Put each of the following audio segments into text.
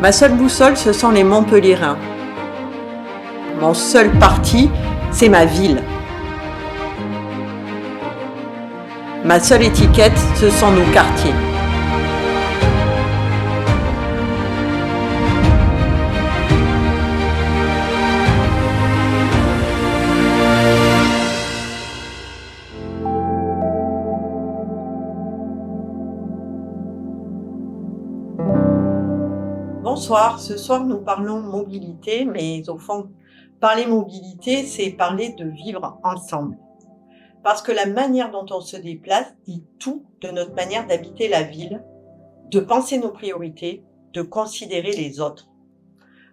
Ma seule boussole, ce sont les Montpelliérains. Mon seul parti, c'est ma ville. Ma seule étiquette, ce sont nos quartiers. Bonsoir, ce soir nous parlons mobilité, mais au fond, parler mobilité, c'est parler de vivre ensemble. Parce que la manière dont on se déplace dit tout de notre manière d'habiter la ville, de penser nos priorités, de considérer les autres.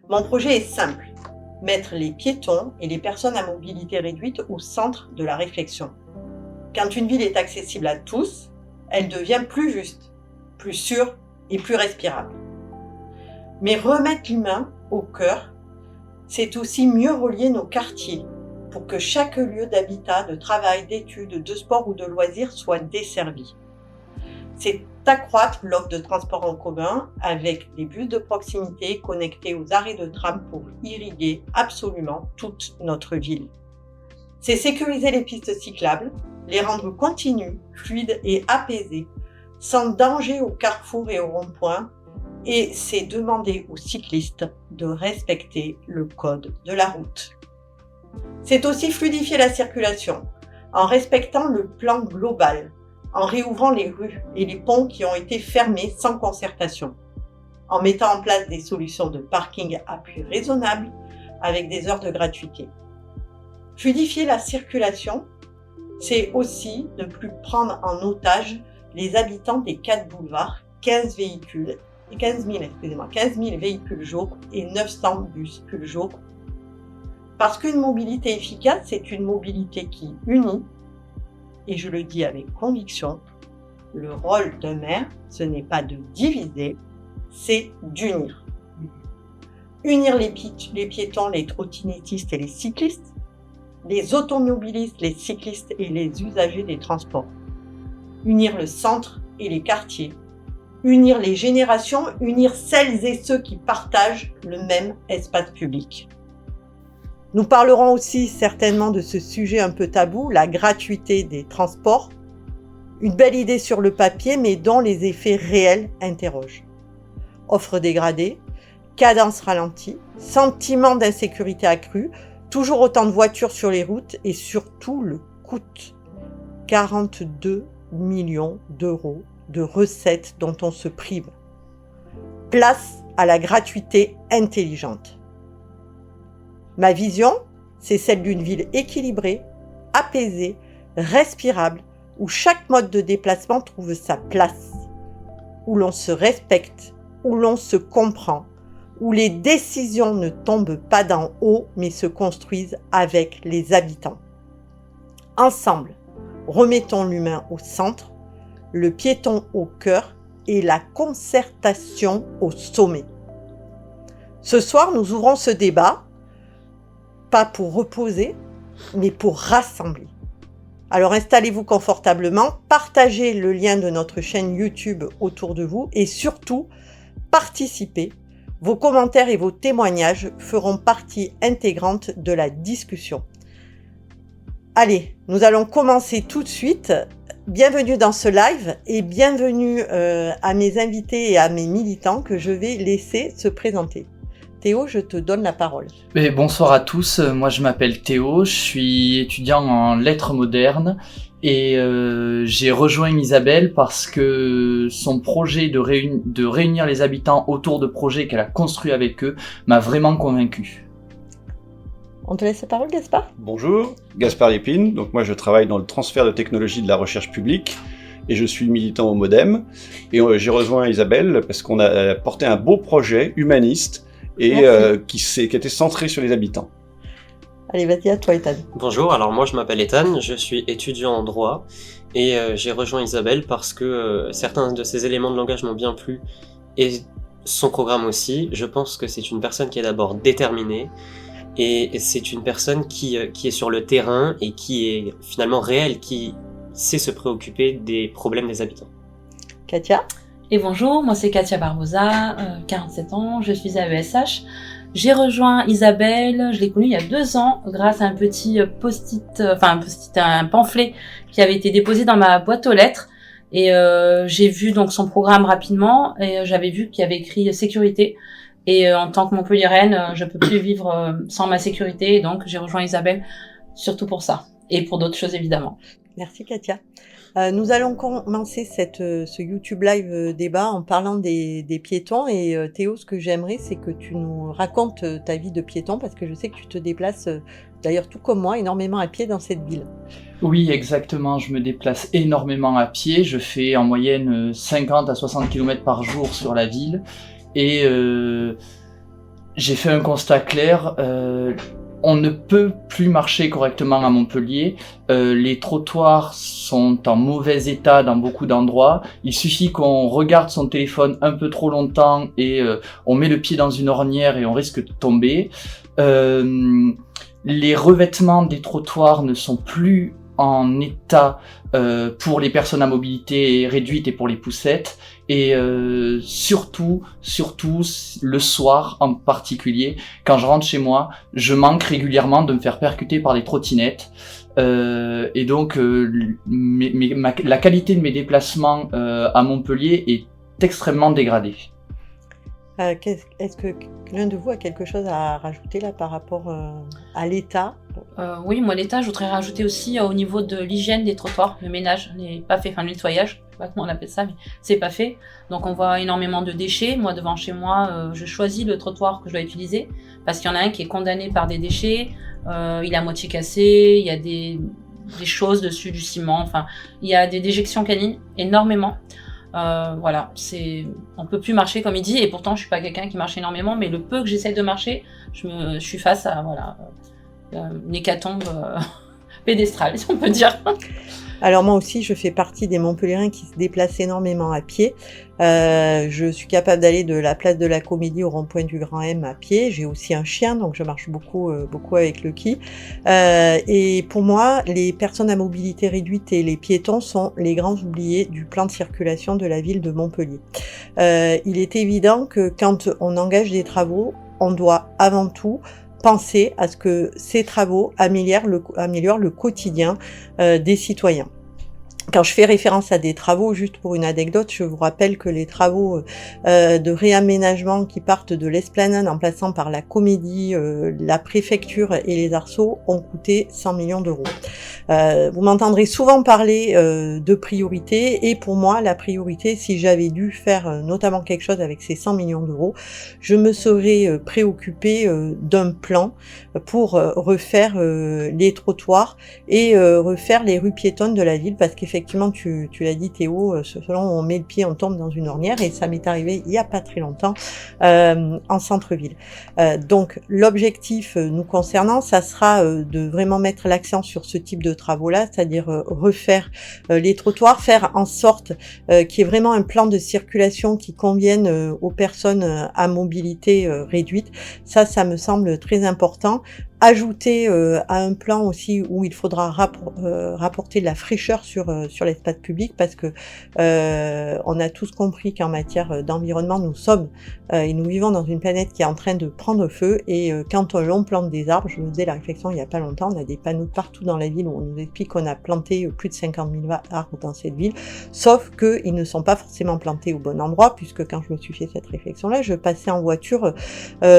Mon projet est simple, mettre les piétons et les personnes à mobilité réduite au centre de la réflexion. Quand une ville est accessible à tous, elle devient plus juste, plus sûre et plus respirable. Mais remettre l'humain au cœur, c'est aussi mieux relier nos quartiers pour que chaque lieu d'habitat, de travail, d'études, de sport ou de loisirs soit desservi. C'est accroître l'offre de transport en commun avec des bus de proximité connectés aux arrêts de tram pour irriguer absolument toute notre ville. C'est sécuriser les pistes cyclables, les rendre continues, fluides et apaisées, sans danger aux carrefours et aux ronds-points, et c'est demander aux cyclistes de respecter le code de la route. C'est aussi fluidifier la circulation en respectant le plan global, en réouvrant les rues et les ponts qui ont été fermés sans concertation, en mettant en place des solutions de parking à prix raisonnable avec des heures de gratuité. Fluidifier la circulation, c'est aussi ne plus prendre en otage les habitants des 4 boulevards, 15 000 véhicules jour et 900 bus jour. Parce qu'une mobilité efficace, c'est une mobilité qui unit, et je le dis avec conviction, le rôle d'un maire, ce n'est pas de diviser, c'est d'unir. Unir les piétons, les trottinettistes et les cyclistes, les automobilistes, les cyclistes et les usagers des transports. Unir le centre et les quartiers. Unir les générations, unir celles et ceux qui partagent le même espace public. Nous parlerons aussi certainement de ce sujet un peu tabou, la gratuité des transports. Une belle idée sur le papier, mais dont les effets réels interrogent. Offre dégradée, cadence ralentie, sentiment d'insécurité accru, toujours autant de voitures sur les routes et surtout le coût. 42 millions d'euros de recettes dont on se prive. Place à la gratuité intelligente. Ma vision, c'est celle d'une ville équilibrée, apaisée, respirable, où chaque mode de déplacement trouve sa place, où l'on se respecte, où l'on se comprend, où les décisions ne tombent pas d'en haut, mais se construisent avec les habitants. Ensemble, remettons l'humain au centre, le piéton au cœur et la concertation au sommet. Ce soir, nous ouvrons ce débat, pas pour reposer, mais pour rassembler. Alors installez-vous confortablement, partagez le lien de notre chaîne YouTube autour de vous et surtout, participez. Vos commentaires et vos témoignages feront partie intégrante de la discussion. Allez, nous allons commencer tout de suite. Bienvenue dans ce live et bienvenue à mes invités et à mes militants que je vais laisser se présenter. Théo, je te donne la parole. Bonsoir à tous, moi je m'appelle Théo, je suis étudiant en lettres modernes et j'ai rejoint Isabelle parce que son projet de réunir les habitants autour de projets qu'elle a construits avec eux m'a vraiment convaincu. On te laisse la parole, Gaspard ? Bonjour, Gaspard Lépine. Donc moi je travaille dans le transfert de technologie de la recherche publique et je suis militant au MoDem. Et j'ai rejoint Isabelle parce qu'on a porté un beau projet humaniste et qui était centré sur les habitants. Allez, vas-y, à toi, Ethan. Bonjour, alors moi je m'appelle Ethan, je suis étudiant en droit et j'ai rejoint Isabelle parce que certains de ses éléments de langage m'ont bien plu et son programme aussi. Je pense que c'est une personne qui est d'abord déterminée et c'est une personne qui est sur le terrain et qui est finalement réelle, qui sait se préoccuper des problèmes des habitants. Katia ? Et bonjour, moi c'est Katia Barbosa, 47 ans, je suis à ESH. J'ai rejoint Isabelle, je l'ai connue il y a 2 ans grâce à un petit un pamphlet qui avait été déposé dans ma boîte aux lettres. Et j'ai vu donc son programme rapidement et j'avais vu qu'il y avait écrit sécurité. Et en tant que Montpelliéraine, je peux plus vivre sans ma sécurité. Et donc j'ai rejoint Isabelle surtout pour ça et pour d'autres choses évidemment. Merci Katia. Nous allons commencer ce YouTube Live débat en parlant des piétons. Et Théo, ce que j'aimerais, c'est que tu nous racontes ta vie de piéton, parce que je sais que tu te déplaces, d'ailleurs tout comme moi, énormément à pied dans cette ville. Oui, exactement, je me déplace énormément à pied, je fais en moyenne 50 à 60 km par jour sur la ville, et j'ai fait un constat clair, on ne peut plus marcher correctement à Montpellier, les trottoirs sont en mauvais état dans beaucoup d'endroits, il suffit qu'on regarde son téléphone un peu trop longtemps et on met le pied dans une ornière et on risque de tomber. Les revêtements des trottoirs ne sont plus en état pour les personnes à mobilité réduite et pour les poussettes, et surtout le soir en particulier, quand je rentre chez moi, je manque régulièrement de me faire percuter par des trottinettes, et donc la qualité de mes déplacements à Montpellier est extrêmement dégradée. Est-ce que l'un de vous a quelque chose à rajouter là par rapport à l'état? Oui, moi l'état, je voudrais rajouter aussi au niveau de l'hygiène des trottoirs, le ménage n'est pas fait, enfin le nettoyage, je sais pas comment on appelle ça, mais c'est pas fait. Donc on voit énormément de déchets. Moi devant chez moi, je choisis le trottoir que je dois utiliser parce qu'il y en a un qui est condamné par des déchets, il est à moitié cassé, il y a des choses dessus, du ciment, enfin il y a des déjections canines énormément. Voilà, on peut plus marcher comme il dit, et pourtant je suis pas quelqu'un qui marche énormément, mais le peu que j'essaie de marcher, je suis face à une hécatombe pédestrale, si on peut dire. Alors moi aussi, je fais partie des Montpelliérains qui se déplacent énormément à pied. Je suis capable d'aller de la place de la Comédie au rond-point du Grand M à pied. J'ai aussi un chien, donc je marche beaucoup avec Lucky. Et pour moi, les personnes à mobilité réduite et les piétons sont les grands oubliés du plan de circulation de la ville de Montpellier. Il est évident que quand on engage des travaux, on doit avant tout penser à ce que ces travaux améliorent le quotidien des citoyens. Quand je fais référence à des travaux, juste pour une anecdote, je vous rappelle que les travaux de réaménagement qui partent de l'Esplanade en passant par la Comédie, la préfecture et les arceaux ont coûté 100 millions d'euros. Vous m'entendrez souvent parler de priorité, et pour moi, la priorité, si j'avais dû faire notamment quelque chose avec ces 100 millions d'euros, je me serais préoccupée d'un plan pour refaire les trottoirs et refaire les rues piétonnes de la ville, parce qu'effectivement, tu l'as dit Théo, selon où on met le pied, on tombe dans une ornière, et ça m'est arrivé il y a pas très longtemps en centre-ville. Donc l'objectif nous concernant, ça sera de vraiment mettre l'accent sur ce type de travaux-là, c'est-à-dire refaire les trottoirs, faire en sorte qu'il y ait vraiment un plan de circulation qui convienne aux personnes à mobilité réduite. Ça me semble très important. Ajouter à un plan aussi où il faudra rapporter de la fraîcheur sur l'espace public, parce que on a tous compris qu'en matière d'environnement, nous sommes et nous vivons dans une planète qui est en train de prendre feu, et quand on plante des arbres, je me faisais la réflexion il y a pas longtemps, on a des panneaux partout dans la ville où on nous explique qu'on a planté plus de 50 000 arbres dans cette ville, sauf qu'ils ne sont pas forcément plantés au bon endroit, puisque quand je me suis fait cette réflexion-là, je passais en voiture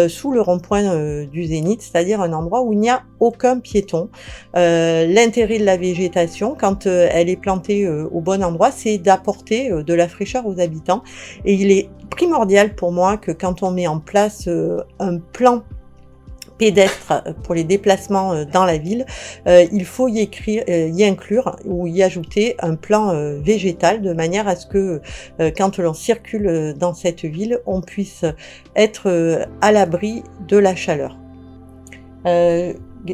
sous le rond-point du Zénith, c'est-à-dire un endroit où il n'y a aucun piéton. L'intérêt de la végétation, quand elle est plantée au bon endroit, c'est d'apporter de la fraîcheur aux habitants. Et il est primordial pour moi que quand on met en place un plan pédestre pour les déplacements dans la ville, il faut y inclure ou y ajouter un plan végétal, de manière à ce que quand l'on circule dans cette ville, on puisse être à l'abri de la chaleur.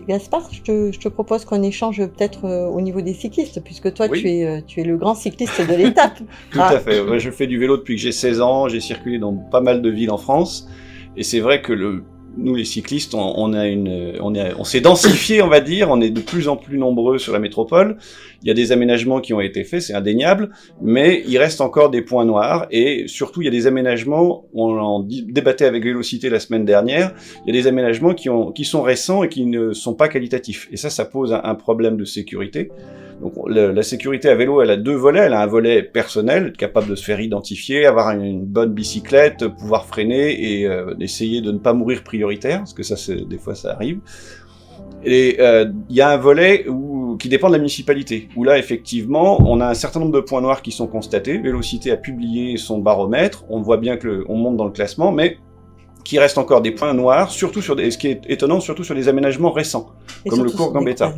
Gaspard, je te propose qu'on échange peut-être au niveau des cyclistes, puisque toi, oui. tu es le grand cycliste de l'étape. Tout à fait. Ouais, je fais du vélo depuis que j'ai 16 ans, j'ai circulé dans pas mal de villes en France, et c'est vrai que nous les cyclistes, on s'est densifié, on va dire, on est de plus en plus nombreux sur la métropole. Il y a des aménagements qui ont été faits, c'est indéniable, mais il reste encore des points noirs, et surtout il y a des aménagements, on en débattait avec Vélocité la semaine dernière, il y a des aménagements qui sont récents et qui ne sont pas qualitatifs, et ça pose un problème de sécurité. Donc la sécurité à vélo, elle a deux volets. Elle a un volet personnel, être capable de se faire identifier, avoir une bonne bicyclette, pouvoir freiner et essayer de ne pas mourir prioritaire, parce que ça, des fois, ça arrive. Et il y a un volet qui dépend de la municipalité, où là, effectivement, on a un certain nombre de points noirs qui sont constatés. Vélocité a publié son baromètre. On voit bien on monte dans le classement, mais qui reste encore des points noirs, surtout ce qui est étonnant, surtout sur des aménagements récents, comme le cours Gambetta.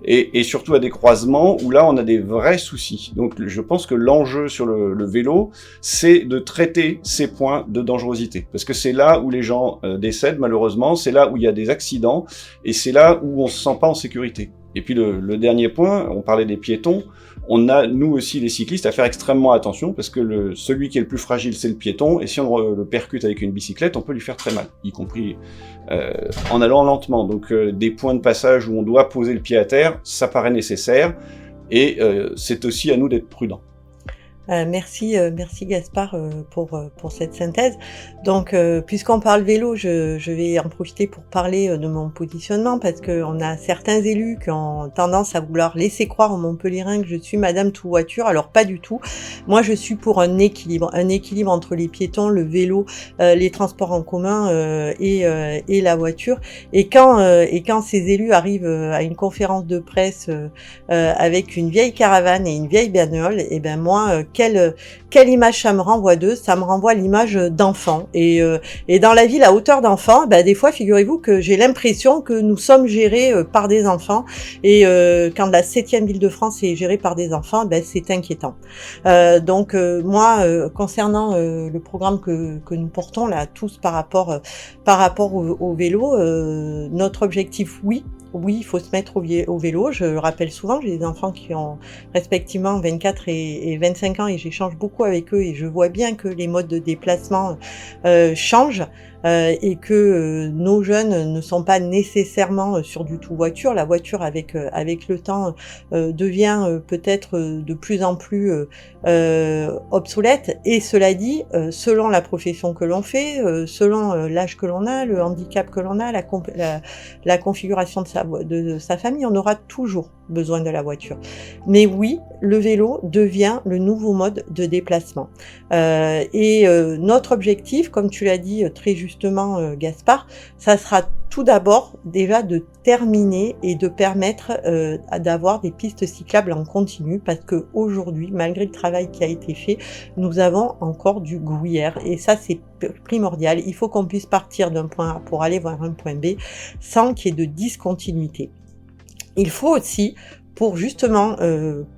Et surtout à des croisements où là on a des vrais soucis. Donc je pense que l'enjeu sur le vélo, c'est de traiter ces points de dangerosité. Parce que c'est là où les gens décèdent malheureusement, c'est là où il y a des accidents, et c'est là où on se sent pas en sécurité. Et puis le dernier point, on parlait des piétons, on a nous aussi les cyclistes à faire extrêmement attention, parce que celui qui est le plus fragile c'est le piéton, et si on le percute avec une bicyclette, on peut lui faire très mal, y compris en allant lentement. Donc des points de passage où on doit poser le pied à terre, ça paraît nécessaire, et c'est aussi à nous d'être prudents. Merci Gaspard pour cette synthèse. Donc, puisqu'on parle vélo, je vais en profiter pour parler de mon positionnement, parce que on a certains élus qui ont tendance à vouloir laisser croire aux Montpellierins que je suis Madame tout voiture. Alors pas du tout. Moi, je suis pour un équilibre entre les piétons, le vélo, les transports en commun et la voiture. Et quand ces élus arrivent à une conférence de presse avec une vieille caravane et une vieille bagnole, et ben moi quelle image ça me renvoie d'eux? Ça me renvoie l'image d'enfants. Et dans la ville à hauteur d'enfants, des fois, figurez-vous que j'ai l'impression que nous sommes gérés par des enfants. Et quand la 7e ville de France est gérée par des enfants, c'est inquiétant. Donc moi, concernant le programme que nous portons là tous par rapport au vélo, notre objectif, oui, il faut se mettre au vélo. Je le rappelle souvent, j'ai des enfants qui ont respectivement 24 et 25 ans, et j'échange beaucoup avec eux, et je vois bien que les modes de déplacement changent. Et que nos jeunes ne sont pas nécessairement sur du tout voiture. La voiture, avec le temps, devient peut-être de plus en plus obsolète. Et cela dit, selon la profession que l'on fait, selon l'âge que l'on a, le handicap que l'on a, la configuration de sa famille, on aura toujours besoin de la voiture. Mais oui, le vélo devient le nouveau mode de déplacement. Notre objectif, comme tu l'as dit très justement, Gaspard, ça sera tout d'abord déjà de terminer et de permettre d'avoir des pistes cyclables en continu, parce que aujourd'hui, malgré le travail qui a été fait, nous avons encore du gruyère, et ça c'est primordial. Il faut qu'on puisse partir d'un point A pour aller vers un point B sans qu'il y ait de discontinuité. Il faut aussi, pour justement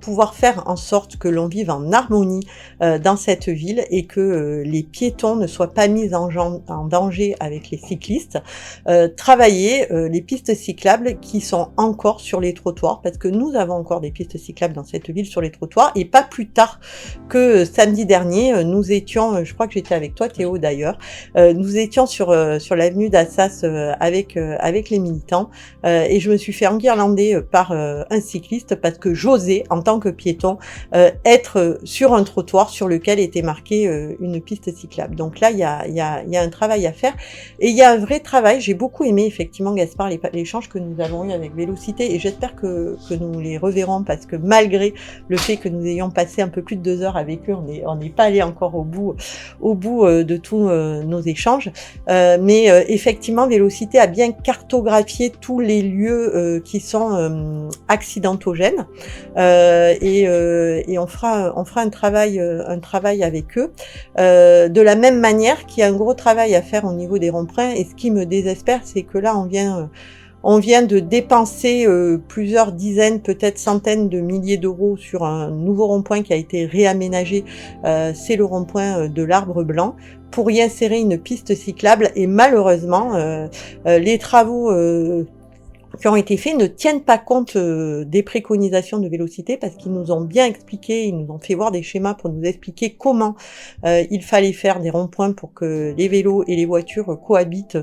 pouvoir faire en sorte que l'on vive en harmonie dans cette ville, et que les piétons ne soient pas mis en danger avec les cyclistes, travailler les pistes cyclables qui sont encore sur les trottoirs, parce que nous avons encore des pistes cyclables dans cette ville sur les trottoirs. Et pas plus tard que samedi dernier, nous étions, je crois que j'étais avec toi Théo d'ailleurs, nous étions sur l'avenue d'Assas avec les militants, et je me suis fait enguirlander par un cycliste, parce que j'osais, en tant que piéton, être sur un trottoir sur lequel était marquée une piste cyclable. Donc là, il y a un travail à faire, et il y a un vrai travail. J'ai beaucoup aimé effectivement, Gaspard, l'échange que nous avons eu avec Vélocité, et j'espère que nous les reverrons, parce que malgré le fait que nous ayons passé un peu plus de 2 heures avec eux, on n'est pas allé encore au bout de tous nos échanges. Mais effectivement, Vélocité a bien cartographié tous les lieux qui sont accidentogènes, et on fera un travail avec eux, de la même manière qu'il y a un gros travail à faire au niveau des ronds-points. Et ce qui me désespère, c'est que là on vient de dépenser plusieurs dizaines, peut-être centaines de milliers d'euros sur un nouveau rond-point qui a été réaménagé, c'est le rond-point de l'Arbre Blanc, pour y insérer une piste cyclable. Et malheureusement, les travaux qui ont été faits ne tiennent pas compte des préconisations de Vélocité, parce qu'ils nous ont bien expliqué, ils nous ont fait voir des schémas pour nous expliquer comment il fallait faire des ronds-points pour que les vélos et les voitures cohabitent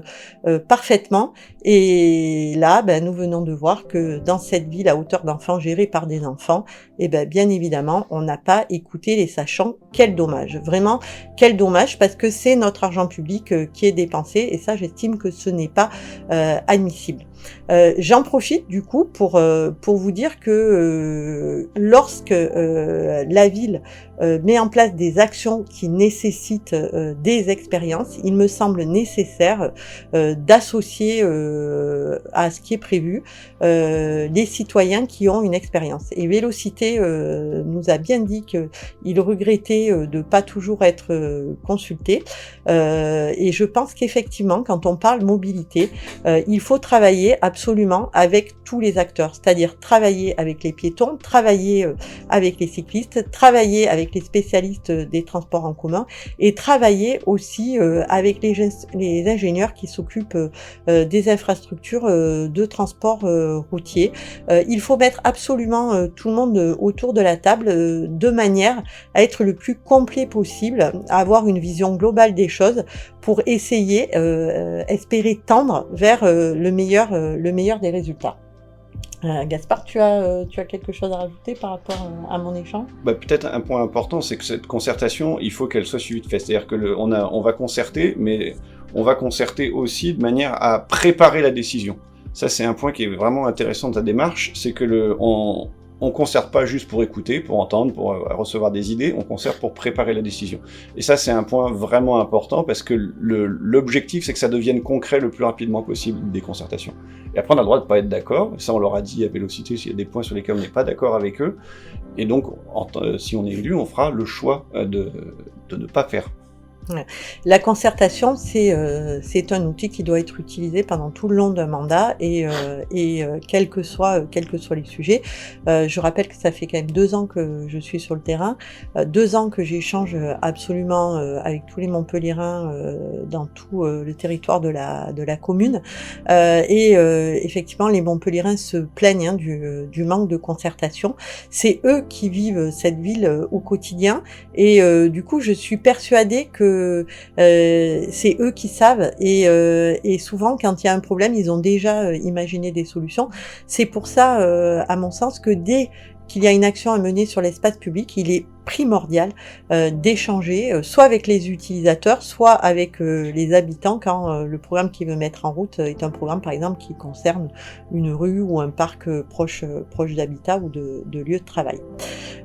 parfaitement. Et là, nous venons de voir que dans cette ville à hauteur d'enfants gérée par des enfants, bien évidemment, on n'a pas écouté les sachants. Quel dommage, vraiment, quel dommage, parce que c'est notre argent public qui est dépensé, et ça, j'estime que ce n'est pas admissible. J'en profite du coup pour vous dire que lorsque la ville met en place des actions qui nécessitent des expériences, il me semble nécessaire d'associer à ce qui est prévu les citoyens qui ont une expérience. Et Vélocité nous a bien dit qu'il regrettait de pas toujours être consulté. Et je pense qu'effectivement, quand on parle mobilité, il faut travailler absolument avec tous les acteurs, c'est-à-dire travailler avec les piétons, travailler avec les cyclistes, travailler avec les spécialistes des transports en commun et travailler aussi avec les ingénieurs qui s'occupent des infrastructures de transport routier. Il faut mettre absolument tout le monde autour de la table de manière à être le plus complet possible, à avoir une vision globale des choses pour essayer, espérer tendre vers le meilleur des résultats. Gaspard, tu as quelque chose à rajouter par rapport à mon échange ? Peut-être un point important, c'est que cette concertation, il faut qu'elle soit suivie de fait. C'est-à-dire que on va concerter, mais on va concerter aussi de manière à préparer la décision. Ça, c'est un point qui est vraiment intéressant de ta démarche, c'est que on concerte pas juste pour écouter, pour entendre, pour recevoir des idées, on concerte pour préparer la décision. Et ça, c'est un point vraiment important parce que l'objectif, c'est que ça devienne concret le plus rapidement possible des concertations. Et après, on a le droit de pas être d'accord. Ça, on leur a dit à Vélocité s'il y a des points sur lesquels on n'est pas d'accord avec eux. Et donc, si on est élu, on fera le choix de ne pas faire. La concertation, c'est un outil qui doit être utilisé pendant tout le long d'un mandat et quels que soient les sujets. Je rappelle que ça fait quand même 2 ans que je suis sur le terrain, 2 ans que j'échange absolument avec tous les Montpelliérains dans tout le territoire de la commune. Effectivement, les Montpelliérains se plaignent du manque de concertation. C'est eux qui vivent cette ville au quotidien et du coup, je suis persuadée que c'est eux qui savent et souvent quand il y a un problème ils ont déjà imaginé des solutions. C'est pour ça à mon sens que dès qu'il y a une action à mener sur l'espace public, il est primordial d'échanger soit avec les utilisateurs, soit avec les habitants quand le programme qu'ils veut mettre en route est un programme par exemple qui concerne une rue ou un parc proche d'habitat ou de lieu de travail.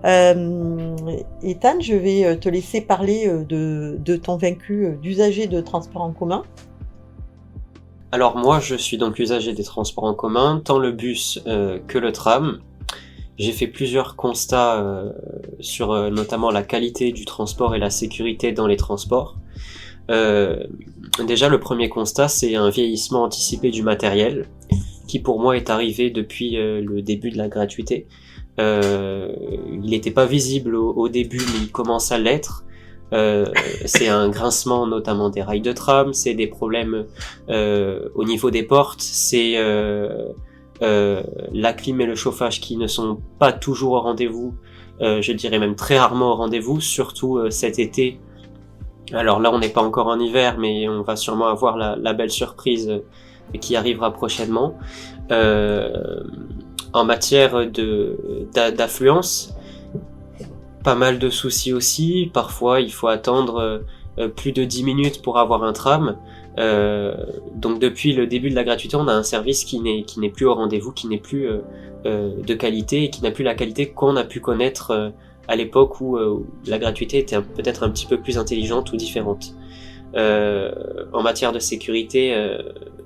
Ethan, je vais te laisser parler de ton vaincu d'usager de transport en commun. Alors moi, je suis donc usager des transports en commun, tant le bus que le tram. J'ai fait plusieurs constats sur notamment la qualité du transport et la sécurité dans les transports. Déjà, le premier constat, c'est un vieillissement anticipé du matériel, qui pour moi est arrivé depuis le début de la gratuité. Il n'était pas visible au début, mais il commence à l'être. C'est un grincement notamment des rails de tram, c'est des problèmes au niveau des portes, c'est la clim et le chauffage qui ne sont pas toujours au rendez-vous, je dirais même très rarement au rendez-vous, surtout cet été. Alors là on n'est pas encore en hiver, mais on va sûrement avoir la belle surprise qui arrivera prochainement. En matière d'affluence, pas mal de soucis aussi. Parfois il faut attendre plus de 10 minutes pour avoir un tram. Donc depuis le début de la gratuité, on a un service qui n'est plus au rendez-vous, qui n'est plus de qualité et qui n'a plus la qualité qu'on a pu connaître à l'époque où la gratuité était peut-être un petit peu plus intelligente ou différente. En matière de sécurité,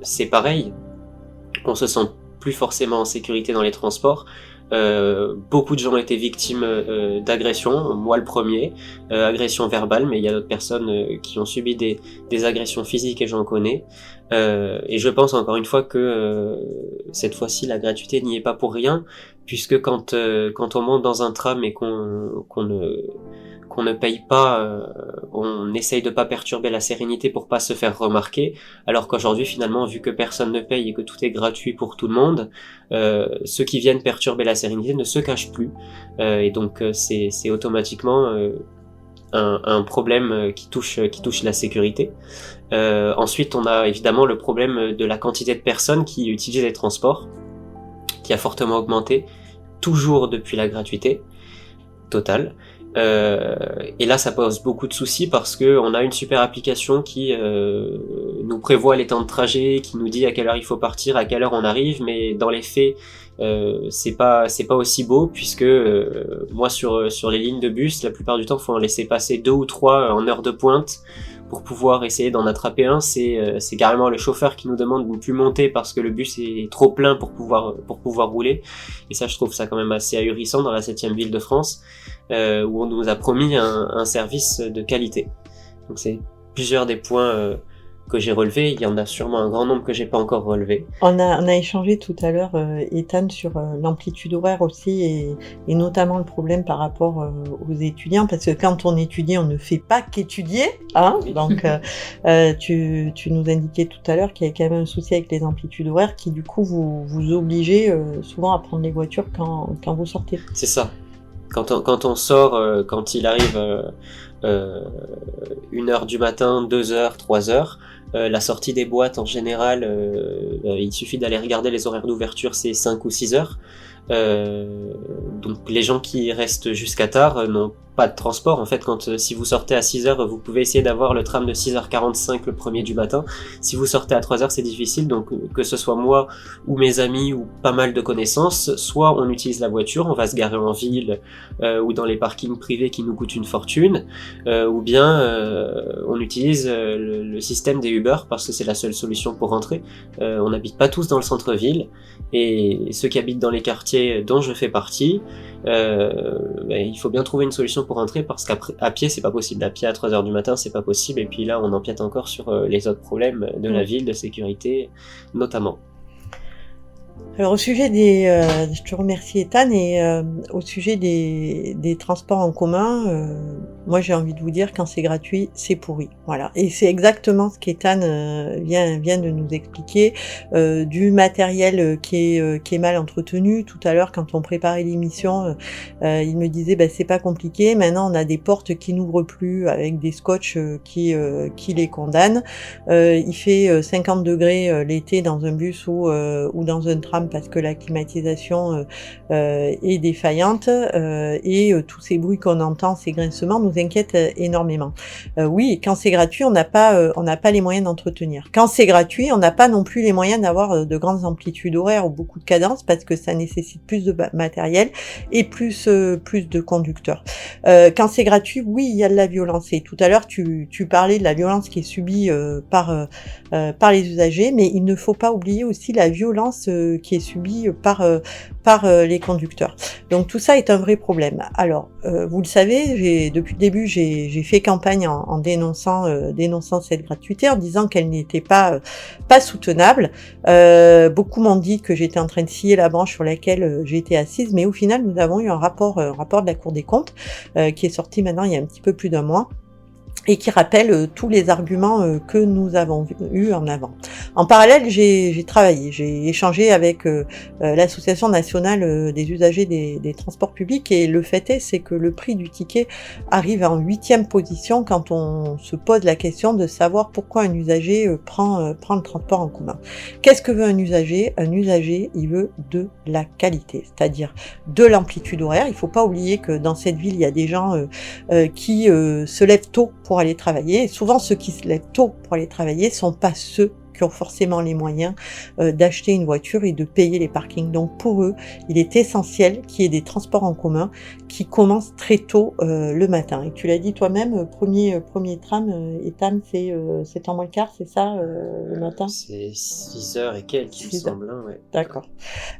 c'est pareil. On se sent plus forcément en sécurité dans les transports. Beaucoup de gens ont été victimes d'agressions, moi le premier, agressions verbales, mais il y a d'autres personnes qui ont subi des agressions physiques et j'en connais. Et je pense encore une fois que cette fois-ci la gratuité n'y est pas pour rien, puisque quand on monte dans un tram et qu'on qu'on ne paye pas, on essaye de pas perturber la sérénité pour pas se faire remarquer, alors qu'aujourd'hui finalement vu que personne ne paye et que tout est gratuit pour tout le monde, ceux qui viennent perturber la sérénité ne se cachent plus, et donc c'est automatiquement un problème qui touche la sécurité. Ensuite on a évidemment le problème de la quantité de personnes qui utilisent les transports, qui a fortement augmenté, toujours depuis la gratuité totale. Et là ça pose beaucoup de soucis parce que on a une super application qui nous prévoit les temps de trajet, qui nous dit à quelle heure il faut partir, à quelle heure on arrive, mais dans les faits c'est pas aussi beau, puisque moi sur les lignes de bus la plupart du temps faut en laisser passer 2 ou 3 en heure de pointe pour pouvoir essayer d'en attraper un. C'est carrément le chauffeur qui nous demande de ne plus monter parce que le bus est trop plein pour pouvoir rouler, et ça je trouve ça quand même assez ahurissant dans la 7e ville de France, où on nous a promis un service de qualité. Donc c'est plusieurs des points que j'ai relevés. Il y en a sûrement un grand nombre que j'ai pas encore relevés. On a échangé tout à l'heure, Ethan, sur l'amplitude horaire aussi, et notamment le problème par rapport aux étudiants, parce que quand on étudie, on ne fait pas qu'étudier, hein. Oui. Donc tu nous indiquais tout à l'heure qu'il y avait quand même un souci avec les amplitudes horaires qui du coup vous obligez souvent à prendre les voitures quand vous sortez. C'est ça. Quand on sort, quand il arrive 1h du matin, 2h, 3h, la sortie des boîtes en général, il suffit d'aller regarder les horaires d'ouverture, c'est 5 ou 6 heures. Donc les gens qui restent jusqu'à tard n'ont pas de transport. En fait, si vous sortez à 6h, vous pouvez essayer d'avoir le tram de 6h45 le premier du matin. Si vous sortez à 3h, c'est difficile. Donc que ce soit moi ou mes amis ou pas mal de connaissances, soit on utilise la voiture, on va se garer en ville ou dans les parkings privés qui nous coûtent une fortune, ou bien on utilise le système des Uber parce que c'est la seule solution pour rentrer. On n'habite pas tous dans le centre-ville, et ceux qui habitent dans les quartiers dont je fais partie, il faut bien trouver une solution pour rentrer, parce qu'à pied c'est pas possible. À pied à 3h du matin c'est pas possible, et puis là on empiète encore sur les autres problèmes de la ville, de sécurité notamment. Alors au sujet je te remercie Ethan, et au sujet des transports en commun, moi j'ai envie de vous dire, quand c'est gratuit, c'est pourri. Voilà. Et c'est exactement ce qu'Ethan vient de nous expliquer, du matériel qui est mal entretenu. Tout à l'heure, quand on préparait l'émission, il me disait c'est pas compliqué. Maintenant on a des portes qui n'ouvrent plus avec des scotch qui les condamnent. Il fait 50 degrés l'été dans un bus ou dans un tram parce que la climatisation est défaillante, et tous ces bruits qu'on entend, ces grincements nous inquiètent énormément. Oui, quand c'est gratuit, on n'a pas les moyens d'entretenir. Quand c'est gratuit, on n'a pas non plus les moyens d'avoir de grandes amplitudes horaires ou beaucoup de cadences, parce que ça nécessite plus de matériel et plus de conducteurs. Quand c'est gratuit, oui, il y a de la violence. Et tout à l'heure, tu parlais de la violence qui est subie par les usagers, mais il ne faut pas oublier aussi la violence qui est subie par les conducteurs. Donc tout ça est un vrai problème. Alors, vous le savez, depuis le début, j'ai fait campagne en dénonçant cette gratuité, en disant qu'elle n'était pas soutenable. Beaucoup m'ont dit que j'étais en train de scier la branche sur laquelle j'étais assise, mais au final, nous avons eu un rapport de la Cour des comptes qui est sorti maintenant il y a un petit peu plus d'un mois, et qui rappelle tous les arguments que nous avons eus en avant. En parallèle, j'ai travaillé, j'ai échangé avec l'Association nationale des usagers des transports publics, et le fait c'est que le prix du ticket arrive en 8e position quand on se pose la question de savoir pourquoi un usager prend le transport en commun. Qu'est-ce que veut un usager ? Un usager, il veut de la qualité, c'est-à-dire de l'amplitude horaire. Il faut pas oublier que dans cette ville, il y a des gens qui se lèvent tôt pour aller travailler. Et souvent, ceux qui se lèvent tôt pour aller travailler sont pas ceux qui ont forcément les moyens d'acheter une voiture et de payer les parkings. Donc pour eux, il est essentiel qu'il y ait des transports en commun qui commencent très tôt le matin. Et tu l'as dit toi-même, premier tram, Ethan, c'est 7h moins le quart, c'est ça, le matin ? C'est 6h et quelques, il me semble. Hein, ouais. D'accord.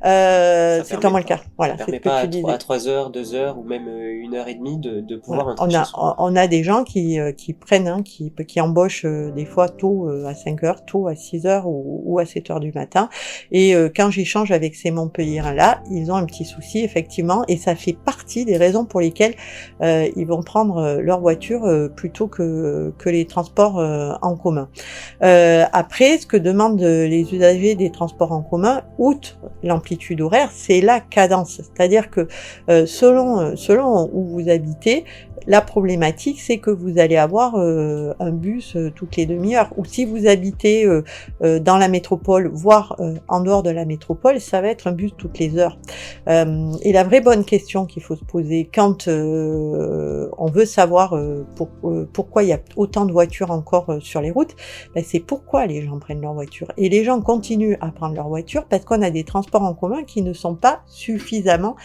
7h moins le quart. Voilà, Ça c'est permet ce que pas tu disais. à 3h, 2h ou même 1h30 de pouvoir entrer chez soi. On a des gens qui prennent, qui embauchent des fois tôt à 5h, tôt à 6h ou à 7h du matin. Et quand j'échange avec ces Montpelliérains-là, ils ont un petit souci, effectivement, et ça fait partie des des raisons pour lesquelles ils vont prendre leur voiture plutôt que les transports en commun. Après, ce que demandent les usagers des transports en commun, outre l'amplitude horaire, c'est la cadence. C'est-à-dire que selon où vous habitez, la problématique, c'est que vous allez avoir un bus toutes les demi-heures. Ou si vous habitez dans la métropole, voire en dehors de la métropole, ça va être un bus toutes les heures. Et la vraie bonne question qu'il faut se poser quand on veut savoir pourquoi il y a autant de voitures encore sur les routes, ben c'est pourquoi les gens prennent leur voiture. Et les gens continuent à prendre leur voiture parce qu'on a des transports en commun qui ne sont pas suffisamment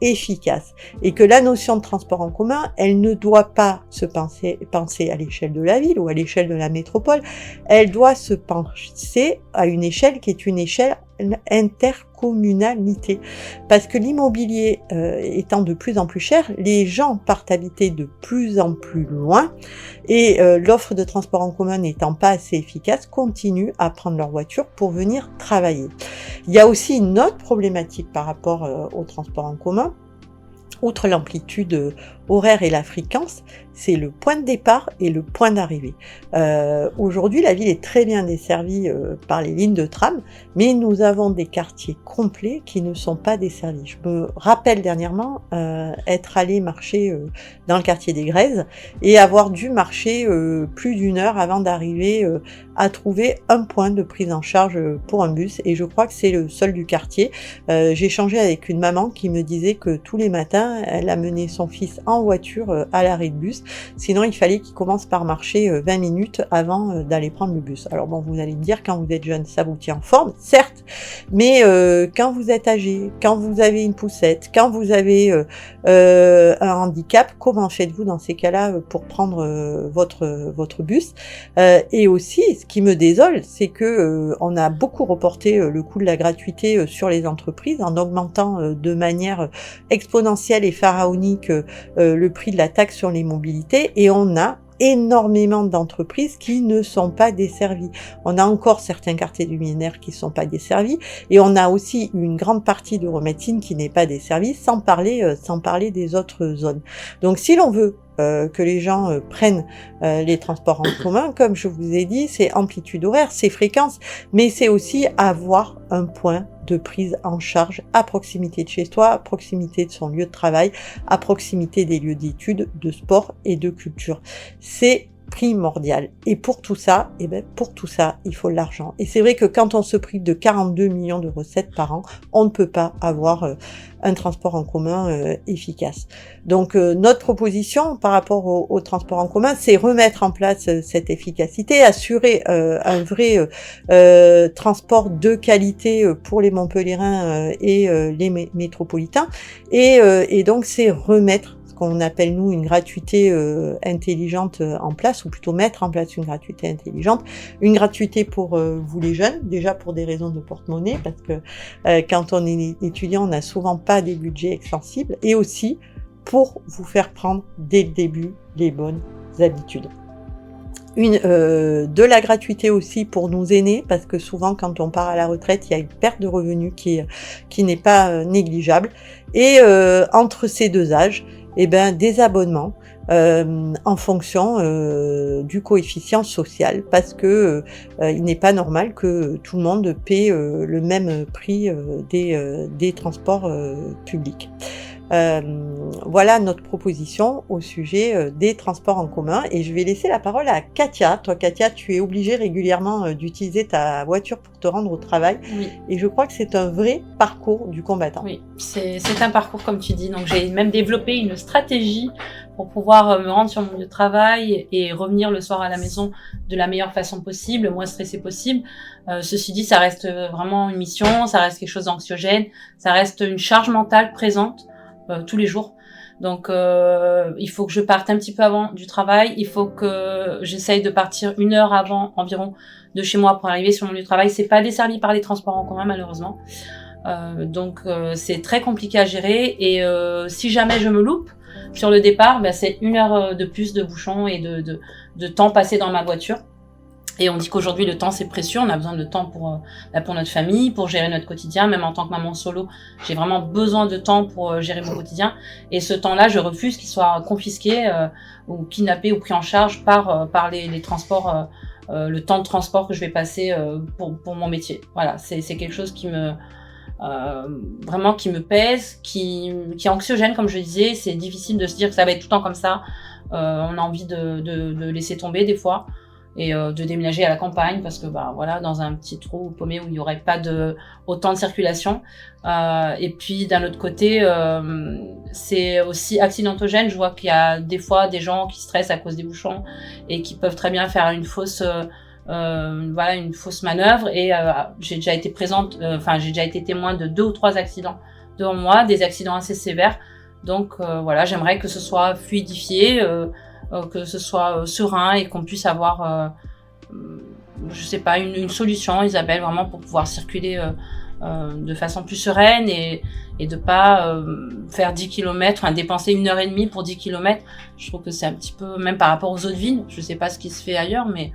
efficaces. Et que la notion de transport en commun, elle ne doit pas se penser à l'échelle de la ville ou à l'échelle de la métropole, elle doit se penser à une échelle qui est une échelle intercommunalité. Parce que l'immobilier étant de plus en plus cher, les gens partent habiter de plus en plus loin et l'offre de transport en commun n'étant pas assez efficace, continuent à prendre leur voiture pour venir travailler. Il y a aussi une autre problématique par rapport au transport en commun. Outre l'amplitude horaire et la fréquence, c'est le point de départ et le point d'arrivée. Aujourd'hui, la ville est très bien desservie par les lignes de tram, mais nous avons des quartiers complets qui ne sont pas desservis. Je me rappelle dernièrement être allé marcher dans le quartier des Grèzes et avoir dû marcher plus d'une heure avant d'arriver à trouver un point de prise en charge pour un bus, et je crois que c'est le seul du quartier. J'ai échangé avec une maman qui me disait que tous les matins, elle amenait son fils en voiture à l'arrêt de bus, sinon il fallait qu'il commence par marcher 20 minutes avant d'aller prendre le bus. Alors bon, vous allez me dire, quand vous êtes jeune, ça vous tient en forme, certes, mais quand vous êtes âgé, quand vous avez une poussette, quand vous avez un handicap, comment faites-vous dans ces cas-là pour prendre votre bus? Et aussi, ce qui me désole, c'est que on a beaucoup reporté le coût de la gratuité sur les entreprises en augmentant de manière exponentielle et pharaonique le prix de la taxe sur les mobilités, et on a énormément d'entreprises qui ne sont pas desservies. On a encore certains quartiers du millénaire qui ne sont pas desservis, et on a aussi une grande partie d'Euromédecine qui n'est pas desservie, sans parler des autres zones. Donc si l'on veut que les gens prennent les transports en commun, comme je vous ai dit, c'est amplitude horaire, c'est fréquence, mais c'est aussi avoir un point de prise en charge à proximité de chez soi, à proximité de son lieu de travail, à proximité des lieux d'études, de sport et de culture. C'est primordial. Et pour tout ça, il faut de l'argent. Et c'est vrai que quand on se prive de 42 millions de recettes par an, on ne peut pas avoir un transport en commun efficace. Donc notre proposition par rapport au transport en commun, c'est remettre en place cette efficacité, assurer un vrai transport de qualité pour les Montpelliérains et les métropolitains, et donc c'est remettre qu'on appelle nous une gratuité intelligente en place, ou plutôt mettre en place une gratuité intelligente, une gratuité pour vous les jeunes, déjà pour des raisons de porte-monnaie, parce que quand on est étudiant, on n'a souvent pas des budgets extensibles, et aussi pour vous faire prendre dès le début les bonnes habitudes. De la gratuité aussi pour nos aînés, parce que souvent quand on part à la retraite, il y a une perte de revenus qui n'est pas négligeable, et entre ces deux âges, des abonnements en fonction du coefficient social, parce que il n'est pas normal que tout le monde paie le même prix des transports publics. Voilà notre proposition au sujet des transports en commun, et je vais laisser la parole à Katia. Toi, Katia, tu es obligée régulièrement d'utiliser ta voiture pour te rendre au travail. Oui. Et je crois que c'est un vrai parcours du combattant. Oui, c'est un parcours comme tu dis. Donc j'ai même développé une stratégie pour pouvoir me rendre sur mon lieu de travail et revenir le soir à la maison de la meilleure façon possible, le moins stressé possible. Ceci dit, ça reste vraiment une mission, ça reste quelque chose d'anxiogène, ça reste une charge mentale présente tous les jours. Donc il faut que je parte un petit peu avant du travail, il faut que j'essaye de partir 1 heure avant environ de chez moi pour arriver sur mon lieu de travail. C'est pas desservi par les transports en commun malheureusement. Donc c'est très compliqué à gérer, et si jamais je me loupe sur le départ, c'est 1 heure de plus de bouchon et de temps passé dans ma voiture. Et on dit qu'aujourd'hui le temps c'est précieux, on a besoin de temps pour notre famille, pour gérer notre quotidien. Même en tant que maman solo, j'ai vraiment besoin de temps pour gérer mon quotidien. Et ce temps-là, je refuse qu'il soit confisqué ou kidnappé ou pris en charge par les transports, le temps de transport que je vais passer pour mon métier. Voilà, c'est quelque chose qui me vraiment qui me pèse, qui est anxiogène comme je disais. C'est difficile de se dire que ça va être tout le temps comme ça. On a envie de laisser tomber des fois. Et de déménager à la campagne parce que voilà, dans un petit trou paumé où il y aurait pas autant de circulation. Et puis d'un autre côté, c'est aussi accidentogène. Je vois qu'il y a des fois des gens qui stressent à cause des bouchons et qui peuvent très bien faire une fausse manœuvre. Et j'ai déjà été j'ai déjà été témoin de 2 ou 3 accidents devant moi, des accidents assez sévères. Donc voilà, j'aimerais que ce soit fluidifié. Que ce soit serein et qu'on puisse avoir, je sais pas, une solution, Isabelle, vraiment pour pouvoir circuler de façon plus sereine et de pas faire 10 km, enfin dépenser 1h30 pour 10 km. Je trouve que c'est un petit peu, même par rapport aux autres villes, je sais pas ce qui se fait ailleurs, mais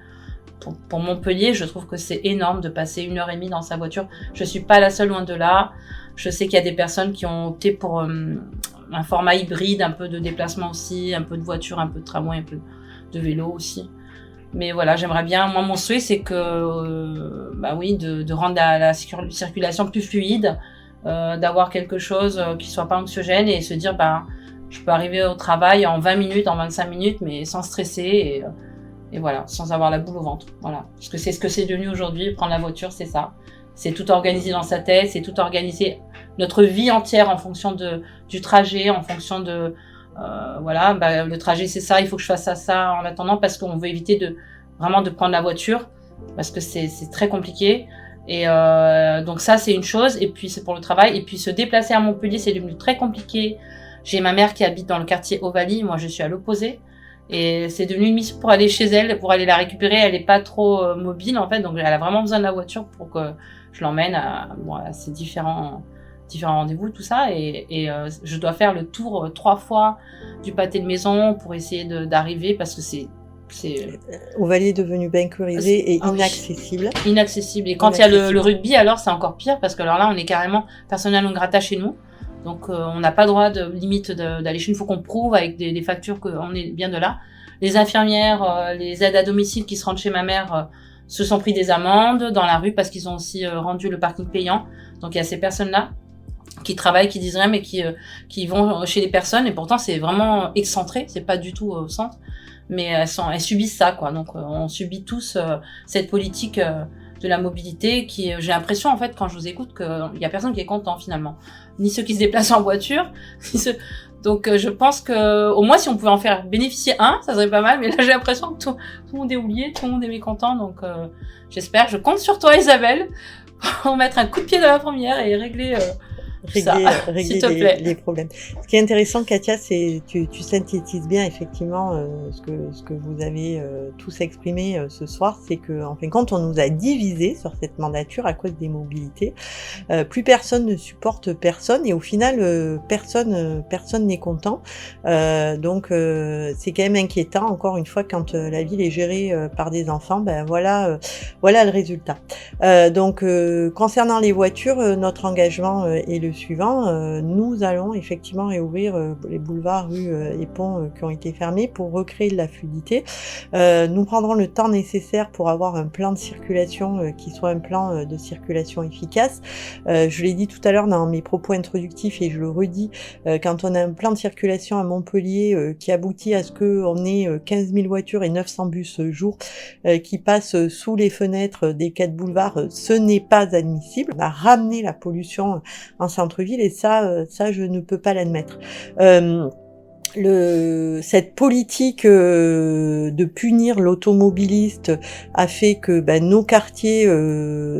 pour Montpellier, je trouve que c'est énorme de passer 1h30 dans sa voiture. Je suis pas la seule, loin de là. Je sais qu'il y a des personnes qui ont opté pour un format hybride, un peu de déplacement aussi, un peu de voiture, un peu de tramway, un peu de vélo aussi. Mais voilà, j'aimerais bien, moi mon souhait c'est que, de rendre la circulation plus fluide, d'avoir quelque chose qui soit pas anxiogène et se dire, je peux arriver au travail en 20 minutes, en 25 minutes, mais sans stresser et voilà, sans avoir la boule au ventre. Voilà. Parce que c'est ce que c'est devenu aujourd'hui, prendre la voiture, c'est ça. C'est tout organisé dans sa tête, c'est tout organisé, notre vie entière en fonction du trajet, en fonction de, le trajet c'est ça, il faut que je fasse ça en attendant parce qu'on veut éviter de prendre la voiture parce que c'est très compliqué. Et donc ça c'est une chose, et puis c'est pour le travail, et puis se déplacer à Montpellier c'est devenu très compliqué. J'ai ma mère qui habite dans le quartier Ovalie, moi je suis à l'opposé. Et c'est devenu une mission pour aller chez elle, pour aller la récupérer. Elle est pas trop mobile en fait, donc elle a vraiment besoin de la voiture pour que je l'emmène à ces différents rendez-vous, tout ça. Et je dois faire le tour 3 fois du pâté de maison pour essayer d'arriver parce que c'est Ovalie est devenu bunkerisé et inaccessible. Inaccessible. Et quand il y a le rugby, alors c'est encore pire parce que alors là on est carrément persona non grata chez nous. Donc on n'a pas le droit d'aller chez nous, il faut qu'on prouve avec des factures qu'on est bien de là. Les infirmières, les aides à domicile qui se rendent chez ma mère se sont pris des amendes dans la rue parce qu'ils ont aussi rendu le parking payant. Donc il y a ces personnes-là qui travaillent, qui disent rien, mais qui vont chez les personnes et pourtant c'est vraiment excentré, c'est pas du tout au centre. Mais elles subissent ça, quoi. Donc on subit tous cette politique de la mobilité qui, j'ai l'impression en fait quand je vous écoute qu'il y a personne qui est content finalement, ni ceux qui se déplacent en voiture, ni ceux... Donc je pense que au moins si on pouvait en faire bénéficier un, ça serait pas mal. Mais là j'ai l'impression que tout le monde est oublié, tout le monde est mécontent. Donc je compte sur toi Isabelle pour mettre un coup de pied dans la première et régler les problèmes. Ce qui est intéressant, Katia, c'est tu synthétises bien effectivement ce que vous avez tous exprimé ce soir, c'est que en fin de compte, on nous a divisés sur cette mandature à cause des mobilités. Plus personne ne supporte personne et au final, personne n'est content. Donc c'est quand même inquiétant. Encore une fois, quand la ville est gérée par des enfants, voilà le résultat. Donc concernant les voitures, notre engagement est le suivant, nous allons effectivement réouvrir les boulevards, rues et ponts qui ont été fermés pour recréer de la fluidité. Nous prendrons le temps nécessaire pour avoir un plan de circulation qui soit un plan de circulation efficace. Je l'ai dit tout à l'heure dans mes propos introductifs et je le redis, quand on a un plan de circulation à Montpellier qui aboutit à ce qu'on ait 15 000 voitures et 900 bus jour qui passent sous les fenêtres des 4 boulevards, ce n'est pas admissible. On a ramené la pollution en centre-ville et ça je ne peux pas l'admettre. Cette politique de punir l'automobiliste a fait que nos quartiers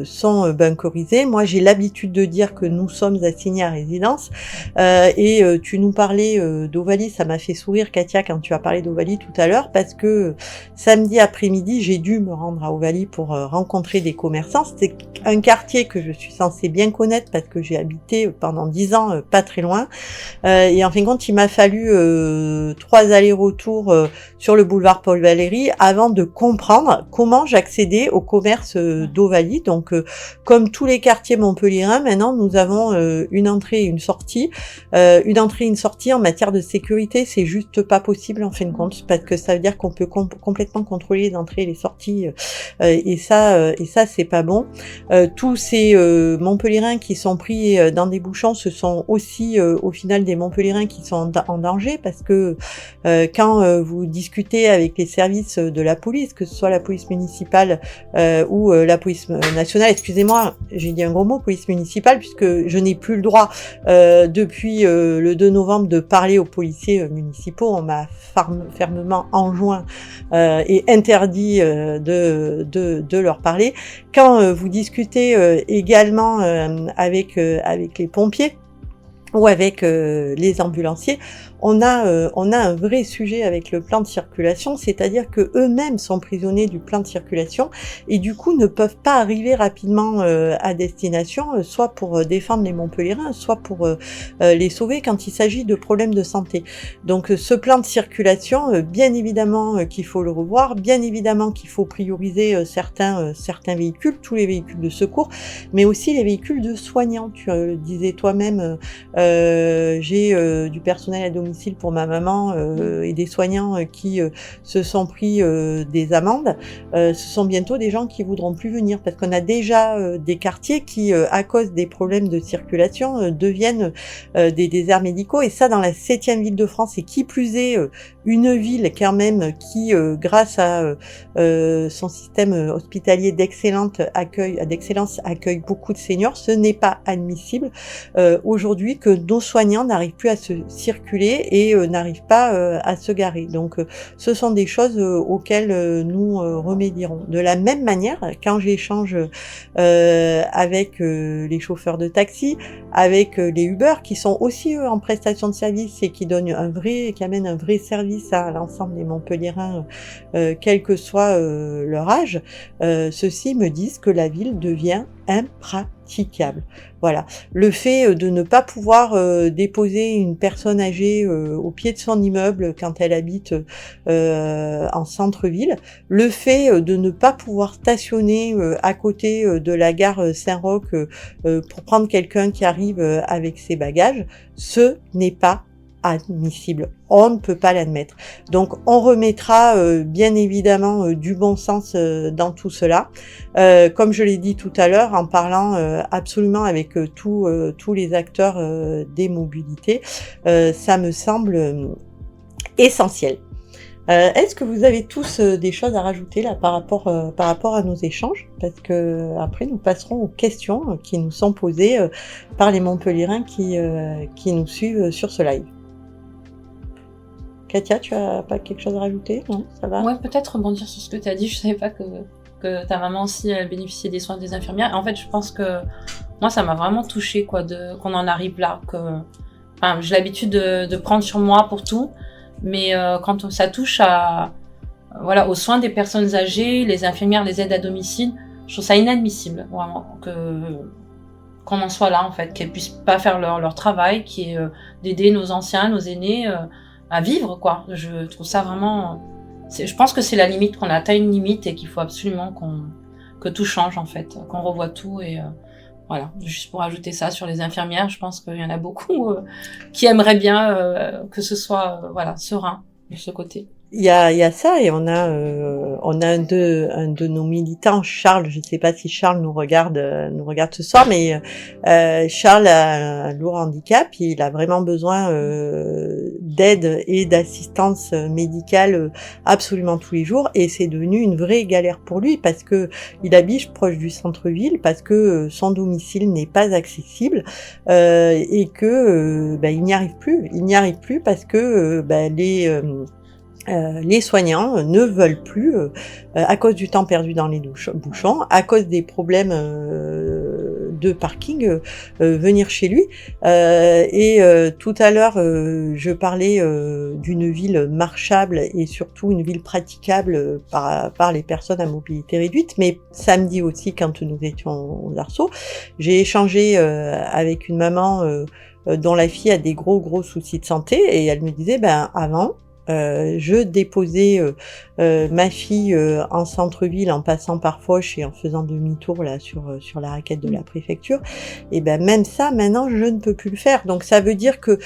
sont bunkerisés. Moi, j'ai l'habitude de dire que nous sommes assignés à résidence. Et tu nous parlais d'Ovalie, ça m'a fait sourire, Katia, quand tu as parlé d'Ovalie tout à l'heure, parce que samedi après-midi, j'ai dû me rendre à Ovalie pour rencontrer des commerçants. C'est un quartier que je suis censée bien connaître parce que j'ai habité pendant 10 ans pas très loin. Et en fin de compte, il m'a fallu 3 allers-retours sur le boulevard Paul Valéry avant de comprendre comment j'accédais au commerce d'Ovalie. Donc, comme tous les quartiers montpelliérains, maintenant, nous avons une entrée et une sortie. Une entrée et une sortie en matière de sécurité, c'est juste pas possible en fin de compte, parce que ça veut dire qu'on peut complètement contrôler les entrées et les sorties, et ça, c'est pas bon. Tous ces montpelliérains qui sont pris dans des bouchons, ce sont aussi au final des montpelliérains qui sont en danger, parce que quand vous discutez avec les services de la police, que ce soit la police municipale ou la police nationale, excusez-moi, j'ai dit un gros mot, police municipale, puisque je n'ai plus le droit depuis le 2 novembre de parler aux policiers municipaux. On m'a fermement enjoint et interdit de leur parler. Quand vous discutez également avec les pompiers ou avec les ambulanciers, on a un vrai sujet avec le plan de circulation, c'est-à-dire que eux-mêmes sont prisonniers du plan de circulation et du coup ne peuvent pas arriver rapidement à destination, soit pour défendre les Montpelliérains, soit pour les sauver quand il s'agit de problèmes de santé. Donc ce plan de circulation, bien évidemment qu'il faut le revoir, bien évidemment qu'il faut prioriser certains véhicules, tous les véhicules de secours, mais aussi les véhicules de soignants. Tu le disais toi-même, j'ai du personnel à domicile pour ma maman et des soignants qui se sont pris des amendes. Ce sont bientôt des gens qui voudront plus venir, parce qu'on a déjà des quartiers qui, à cause des problèmes de circulation, deviennent des déserts médicaux, et ça dans la 7e ville de France, et qui plus est une ville quand même qui, grâce à son système hospitalier d'excellence, accueille beaucoup de seniors. Ce n'est pas admissible aujourd'hui que nos soignants n'arrivent plus à se circuler et n'arrivent pas à se garer. Donc ce sont des choses auxquelles nous remédierons. De la même manière, quand j'échange avec les chauffeurs de taxi, avec les Uber, qui sont aussi en prestation de service et qui amènent un vrai service à l'ensemble des Montpelliérains, quel que soit leur âge, ceux-ci me disent que la ville devient impraticable. Voilà. Le fait de ne pas pouvoir déposer une personne âgée au pied de son immeuble quand elle habite en centre-ville, le fait de ne pas pouvoir stationner à côté de la gare Saint-Roch pour prendre quelqu'un qui arrive avec ses bagages, ce n'est pas admissible. On ne peut pas l'admettre. Donc on remettra bien évidemment du bon sens dans tout cela. Comme je l'ai dit tout à l'heure, en parlant absolument avec tous les acteurs des mobilités, ça me semble essentiel. Est-ce que vous avez tous des choses à rajouter là par rapport à nos échanges? Parce que après nous passerons aux questions qui nous sont posées par les Montpelliérains qui nous suivent sur ce live. Katia, tu as pas quelque chose à rajouter? Non, ça va? Ouais, peut-être rebondir sur ce que tu as dit. Je savais pas que ta maman aussi bénéficiait des soins des infirmières. En fait, je pense que moi, ça m'a vraiment touchée, quoi, qu'on en arrive là. Enfin, j'ai l'habitude de prendre sur moi pour tout, mais quand ça touche aux soins des personnes âgées, les infirmières, les aides à domicile, je trouve ça inadmissible, vraiment, qu'on en soit là, en fait, qu'elles puissent pas faire leur travail, qui est d'aider nos anciens, nos aînés à vivre, quoi. Je trouve ça vraiment... je pense que c'est la limite, qu'on a atteint une limite et qu'il faut absolument que tout change, en fait, qu'on revoie tout. Et voilà, juste pour ajouter ça sur les infirmières, je pense qu'il y en a beaucoup qui aimeraient bien que ce soit serein de ce côté. Il y a ça, et on a un de nos militants, Charles. Je ne sais pas si Charles nous regarde ce soir, mais Charles a un lourd handicap. Il a vraiment besoin d'aide et d'assistance médicale absolument tous les jours, et c'est devenu une vraie galère pour lui, parce que il habite proche du centre-ville, parce que son domicile n'est pas accessible, et que il n'y arrive plus. Il n'y arrive plus parce que les soignants ne veulent plus, à cause du temps perdu dans les bouchons, à cause des problèmes de parking, venir chez lui. Et tout à l'heure, je parlais d'une ville marchable et surtout une ville praticable par les personnes à mobilité réduite. Mais samedi aussi, quand nous étions aux Arceaux, j'ai échangé avec une maman dont la fille a des gros soucis de santé, et elle me disait, avant, je déposais ma fille en centre-ville en passant par Foch et en faisant demi-tour là sur la raquette de la préfecture, et même ça maintenant je ne peux plus le faire. Donc ça veut dire que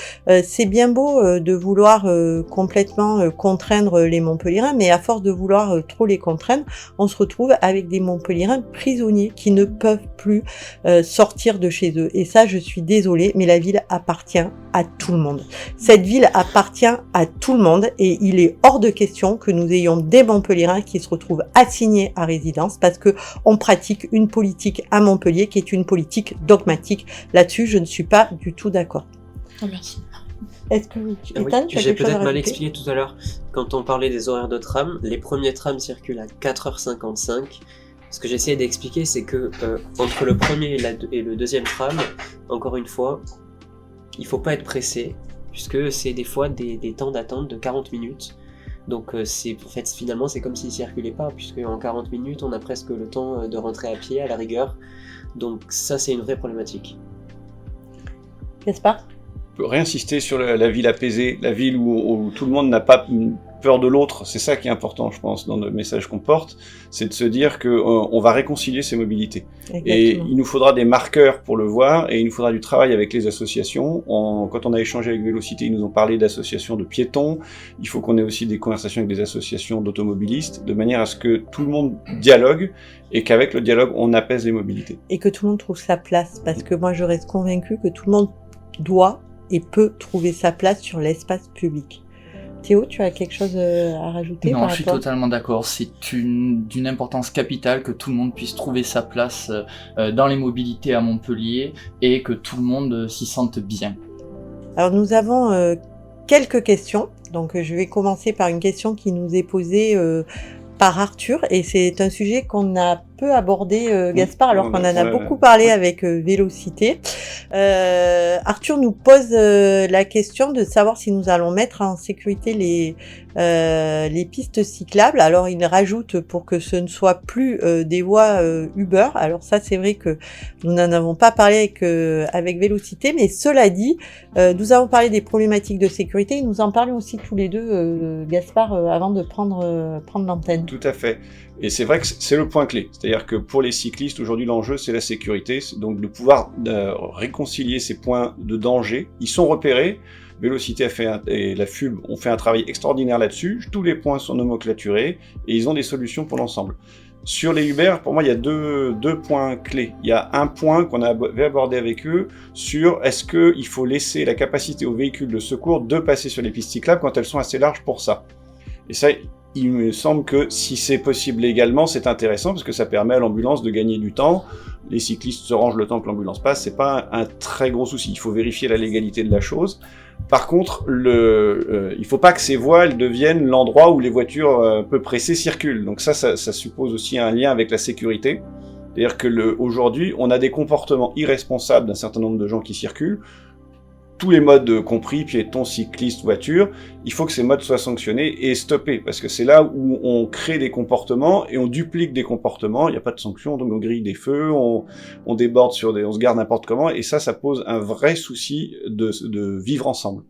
c'est bien beau de vouloir complètement contraindre les Montpelliérains, mais à force de vouloir trop les contraindre, on se retrouve avec des Montpelliérains prisonniers qui ne peuvent plus sortir de chez eux. Et ça, je suis désolée, mais la ville appartient à tout le monde. Cette ville appartient à tout le monde. Et il est hors de question que nous ayons des Montpelliérains qui se retrouvent assignés à résidence parce que on pratique une politique à Montpellier qui est une politique dogmatique. Là-dessus, je ne suis pas du tout d'accord. Oh, merci. Est-ce que Ethan, tu as j'ai quelque chose à peut-être mal rajouter ? expliqué tout à l'heure. Quand on parlait des horaires de tram, les premiers trams circulent à 4h55. Ce que j'essayais d'expliquer, c'est que entre le premier et le deuxième tram, encore une fois, il faut pas être pressé, puisque c'est des fois des temps d'attente de 40 minutes. Donc finalement c'est comme s'il circulait pas, puisque en 40 minutes on a presque le temps de rentrer à pied à la rigueur. Donc ça c'est une vraie problématique. Gaspard ? Je peux réinsister sur la ville apaisée, la ville où tout le monde n'a pas peur de l'autre. C'est ça qui est important, je pense, dans le message qu'on porte, c'est de se dire que on va réconcilier ces mobilités. Exactement. Et il nous faudra des marqueurs pour le voir, et il nous faudra du travail avec les associations. Quand on a échangé avec Vélocité, ils nous ont parlé d'associations de piétons. Il faut qu'on ait aussi des conversations avec des associations d'automobilistes, de manière à ce que tout le monde dialogue, et qu'avec le dialogue, on apaise les mobilités. Et que tout le monde trouve sa place, parce que moi je reste convaincue que tout le monde doit et peut trouver sa place sur l'espace public. Théo, tu as quelque chose à rajouter? Non, je suis totalement d'accord. C'est d'une importance capitale que tout le monde puisse trouver sa place dans les mobilités à Montpellier et que tout le monde s'y sente bien. Alors nous avons quelques questions. Donc je vais commencer par une question qui nous est posée par Arthur, et c'est un sujet qu'on a peu abordé, Gaspard, alors qu'on en a beaucoup parlé avec Vélocité. Arthur nous pose la question de savoir si nous allons mettre en sécurité les pistes cyclables. Alors il rajoute pour que ce ne soit plus des voies Uber. Alors ça c'est vrai que nous n'en avons pas parlé avec Vélocité, mais cela dit, nous avons parlé des problématiques de sécurité et nous en parlions aussi tous les deux, Gaspard, avant de prendre l'antenne. Tout à fait. Et c'est vrai que c'est le point clé. C'est-à-dire que pour les cyclistes, aujourd'hui, l'enjeu, c'est la sécurité. C'est donc de pouvoir réconcilier ces points de danger. Ils sont repérés. Vélocité et la FUB ont fait un travail extraordinaire là-dessus. Tous les points sont nomenclaturés et ils ont des solutions pour l'ensemble. Sur les Uber, pour moi, il y a deux points clés. Il y a un point qu'on avait abordé avec eux sur est-ce qu'il faut laisser la capacité aux véhicules de secours de passer sur les pistes cyclables quand elles sont assez larges pour ça. Et ça, il me semble que si c'est possible légalement, c'est intéressant parce que ça permet à l'ambulance de gagner du temps. Les cyclistes se rangent le temps que l'ambulance passe, c'est pas un très gros souci. Il faut vérifier la légalité de la chose. Par contre, il faut pas que ces voies elles deviennent l'endroit où les voitures peu pressées circulent. Donc ça suppose aussi un lien avec la sécurité. C'est-à-dire que aujourd'hui, on a des comportements irresponsables d'un certain nombre de gens qui circulent. Tous les modes compris, piétons, cyclistes, voitures, il faut que ces modes soient sanctionnés et stoppés, parce que c'est là où on crée des comportements et on duplique des comportements, il n'y a pas de sanction, donc on grille des feux, on déborde on se garde n'importe comment, et ça pose un vrai souci de vivre ensemble.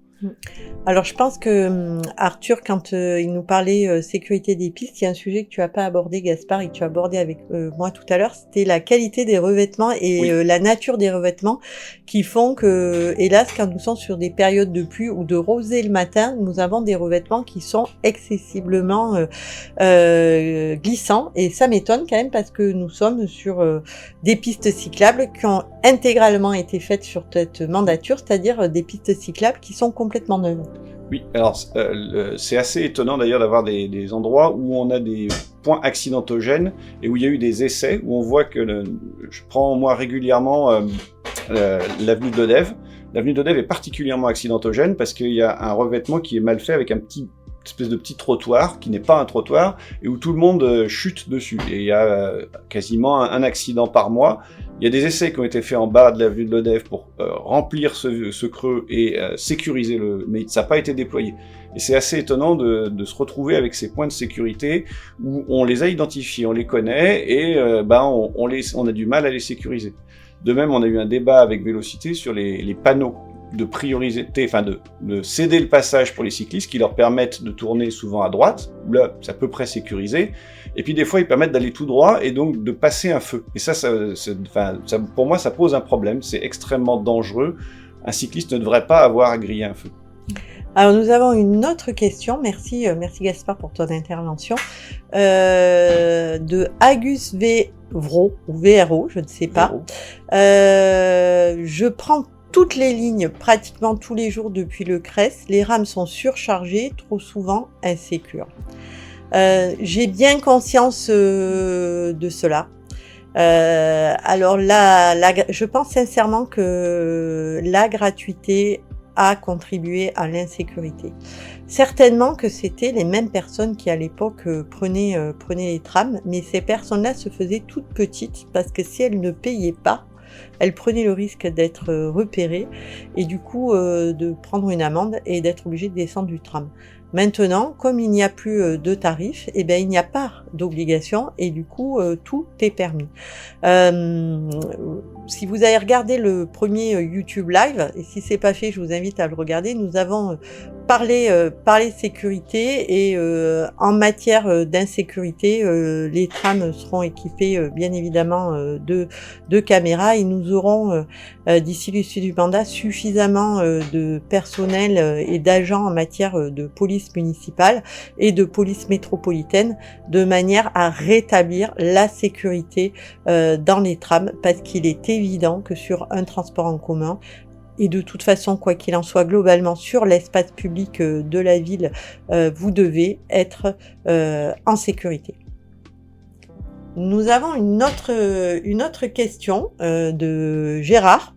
Alors je pense que Arthur, quand il nous parlait sécurité des pistes, il y a un sujet que tu as pas abordé, Gaspard, et que tu as abordé avec moi tout à l'heure, c'était la qualité des revêtements et Oui. la nature des revêtements qui font que, hélas, quand nous sommes sur des périodes de pluie ou de rosée le matin, nous avons des revêtements qui sont excessivement glissants, et ça m'étonne quand même parce que nous sommes sur des pistes cyclables qui ont intégralement été faites sur cette mandature, c'est-à-dire des pistes cyclables qui sont complètement neuves. Oui, alors c'est assez étonnant d'ailleurs d'avoir des endroits où on a des points accidentogènes et où il y a eu des essais, où on voit que je prends moi régulièrement l'avenue d'Odève. L'avenue d'Odève est particulièrement accidentogène parce qu'il y a un revêtement qui est mal fait avec espèce de petit trottoir qui n'est pas un trottoir et où tout le monde chute dessus. Et il y a quasiment un accident par mois. Il y a des essais qui ont été faits en bas de l'avenue de l'Odève pour remplir ce creux et sécuriser mais ça n'a pas été déployé. Et c'est assez étonnant de se retrouver avec ces points de sécurité où on les a identifiés, on les connaît et on a du mal à les sécuriser. De même, on a eu un débat avec Vélocité sur les panneaux de prioriser, enfin de céder le passage pour les cyclistes qui leur permettent de tourner souvent à droite, où là c'est à peu près sécurisé, et puis des fois ils permettent d'aller tout droit et donc de passer un feu. Et ça, pour moi ça pose un problème, c'est extrêmement dangereux. Un cycliste ne devrait pas avoir à griller un feu. Alors nous avons une autre question, merci Gaspard pour ton intervention, de Agus V. Vro, ou VRO, je ne sais pas. Je prends toutes les lignes pratiquement tous les jours depuis le CRES, les rames sont surchargées, trop souvent insécures. J'ai bien conscience de cela. Alors là, je pense sincèrement que la gratuité a contribué à l'insécurité. Certainement que c'était les mêmes personnes qui à l'époque prenaient les trams, mais ces personnes-là se faisaient toutes petites parce que si elles ne payaient pas, elles prenaient le risque d'être repérées et du coup de prendre une amende et d'être obligées de descendre du tram. Maintenant, comme il n'y a plus de tarifs, eh bien, il n'y a pas d'obligation et du coup, tout est permis. Si vous avez regardé le premier YouTube Live, et si c'est pas fait, je vous invite à le regarder, nous avons parlé sécurité et en matière d'insécurité, les trams seront équipés bien évidemment de caméras et nous aurons d'ici l'issue du mandat suffisamment de personnel et d'agents en matière de police municipale et de police métropolitaine de manière à rétablir la sécurité dans les trams parce qu'il est évident que sur un transport en commun et de toute façon, quoi qu'il en soit, globalement sur l'espace public de la ville, vous devez être en sécurité. Nous avons une autre question de Gérard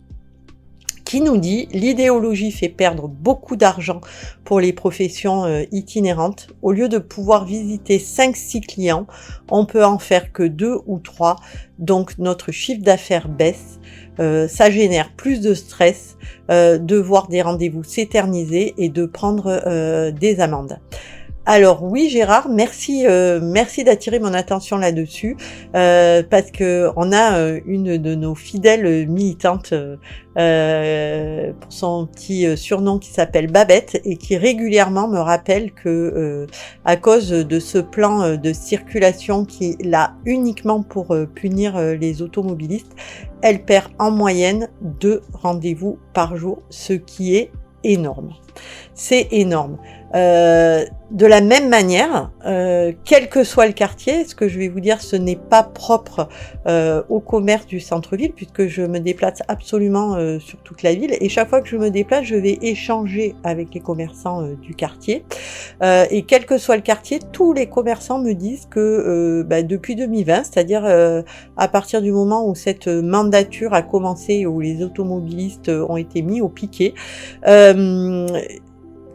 qui nous dit « L'idéologie fait perdre beaucoup d'argent pour les professions itinérantes. Au lieu de pouvoir visiter 5-6 clients, on peut en faire que 2 ou 3. Donc notre chiffre d'affaires baisse. Ça génère plus de stress de voir des rendez-vous s'éterniser et de prendre des amendes. » Alors oui Gérard, merci d'attirer mon attention là-dessus parce que on a une de nos fidèles militantes pour son petit surnom qui s'appelle Babette et qui régulièrement me rappelle que à cause de ce plan de circulation qui est là uniquement pour punir les automobilistes, elle perd en moyenne 2 rendez-vous par jour, ce qui est énorme. C'est énorme. De la même manière, quel que soit le quartier, ce que je vais vous dire, ce n'est pas propre au commerce du centre-ville, puisque je me déplace absolument sur toute la ville, et chaque fois que je me déplace, je vais échanger avec les commerçants du quartier. Et quel que soit le quartier, tous les commerçants me disent que depuis 2020, c'est-à-dire à partir du moment où cette mandature a commencé, où les automobilistes ont été mis au piquet,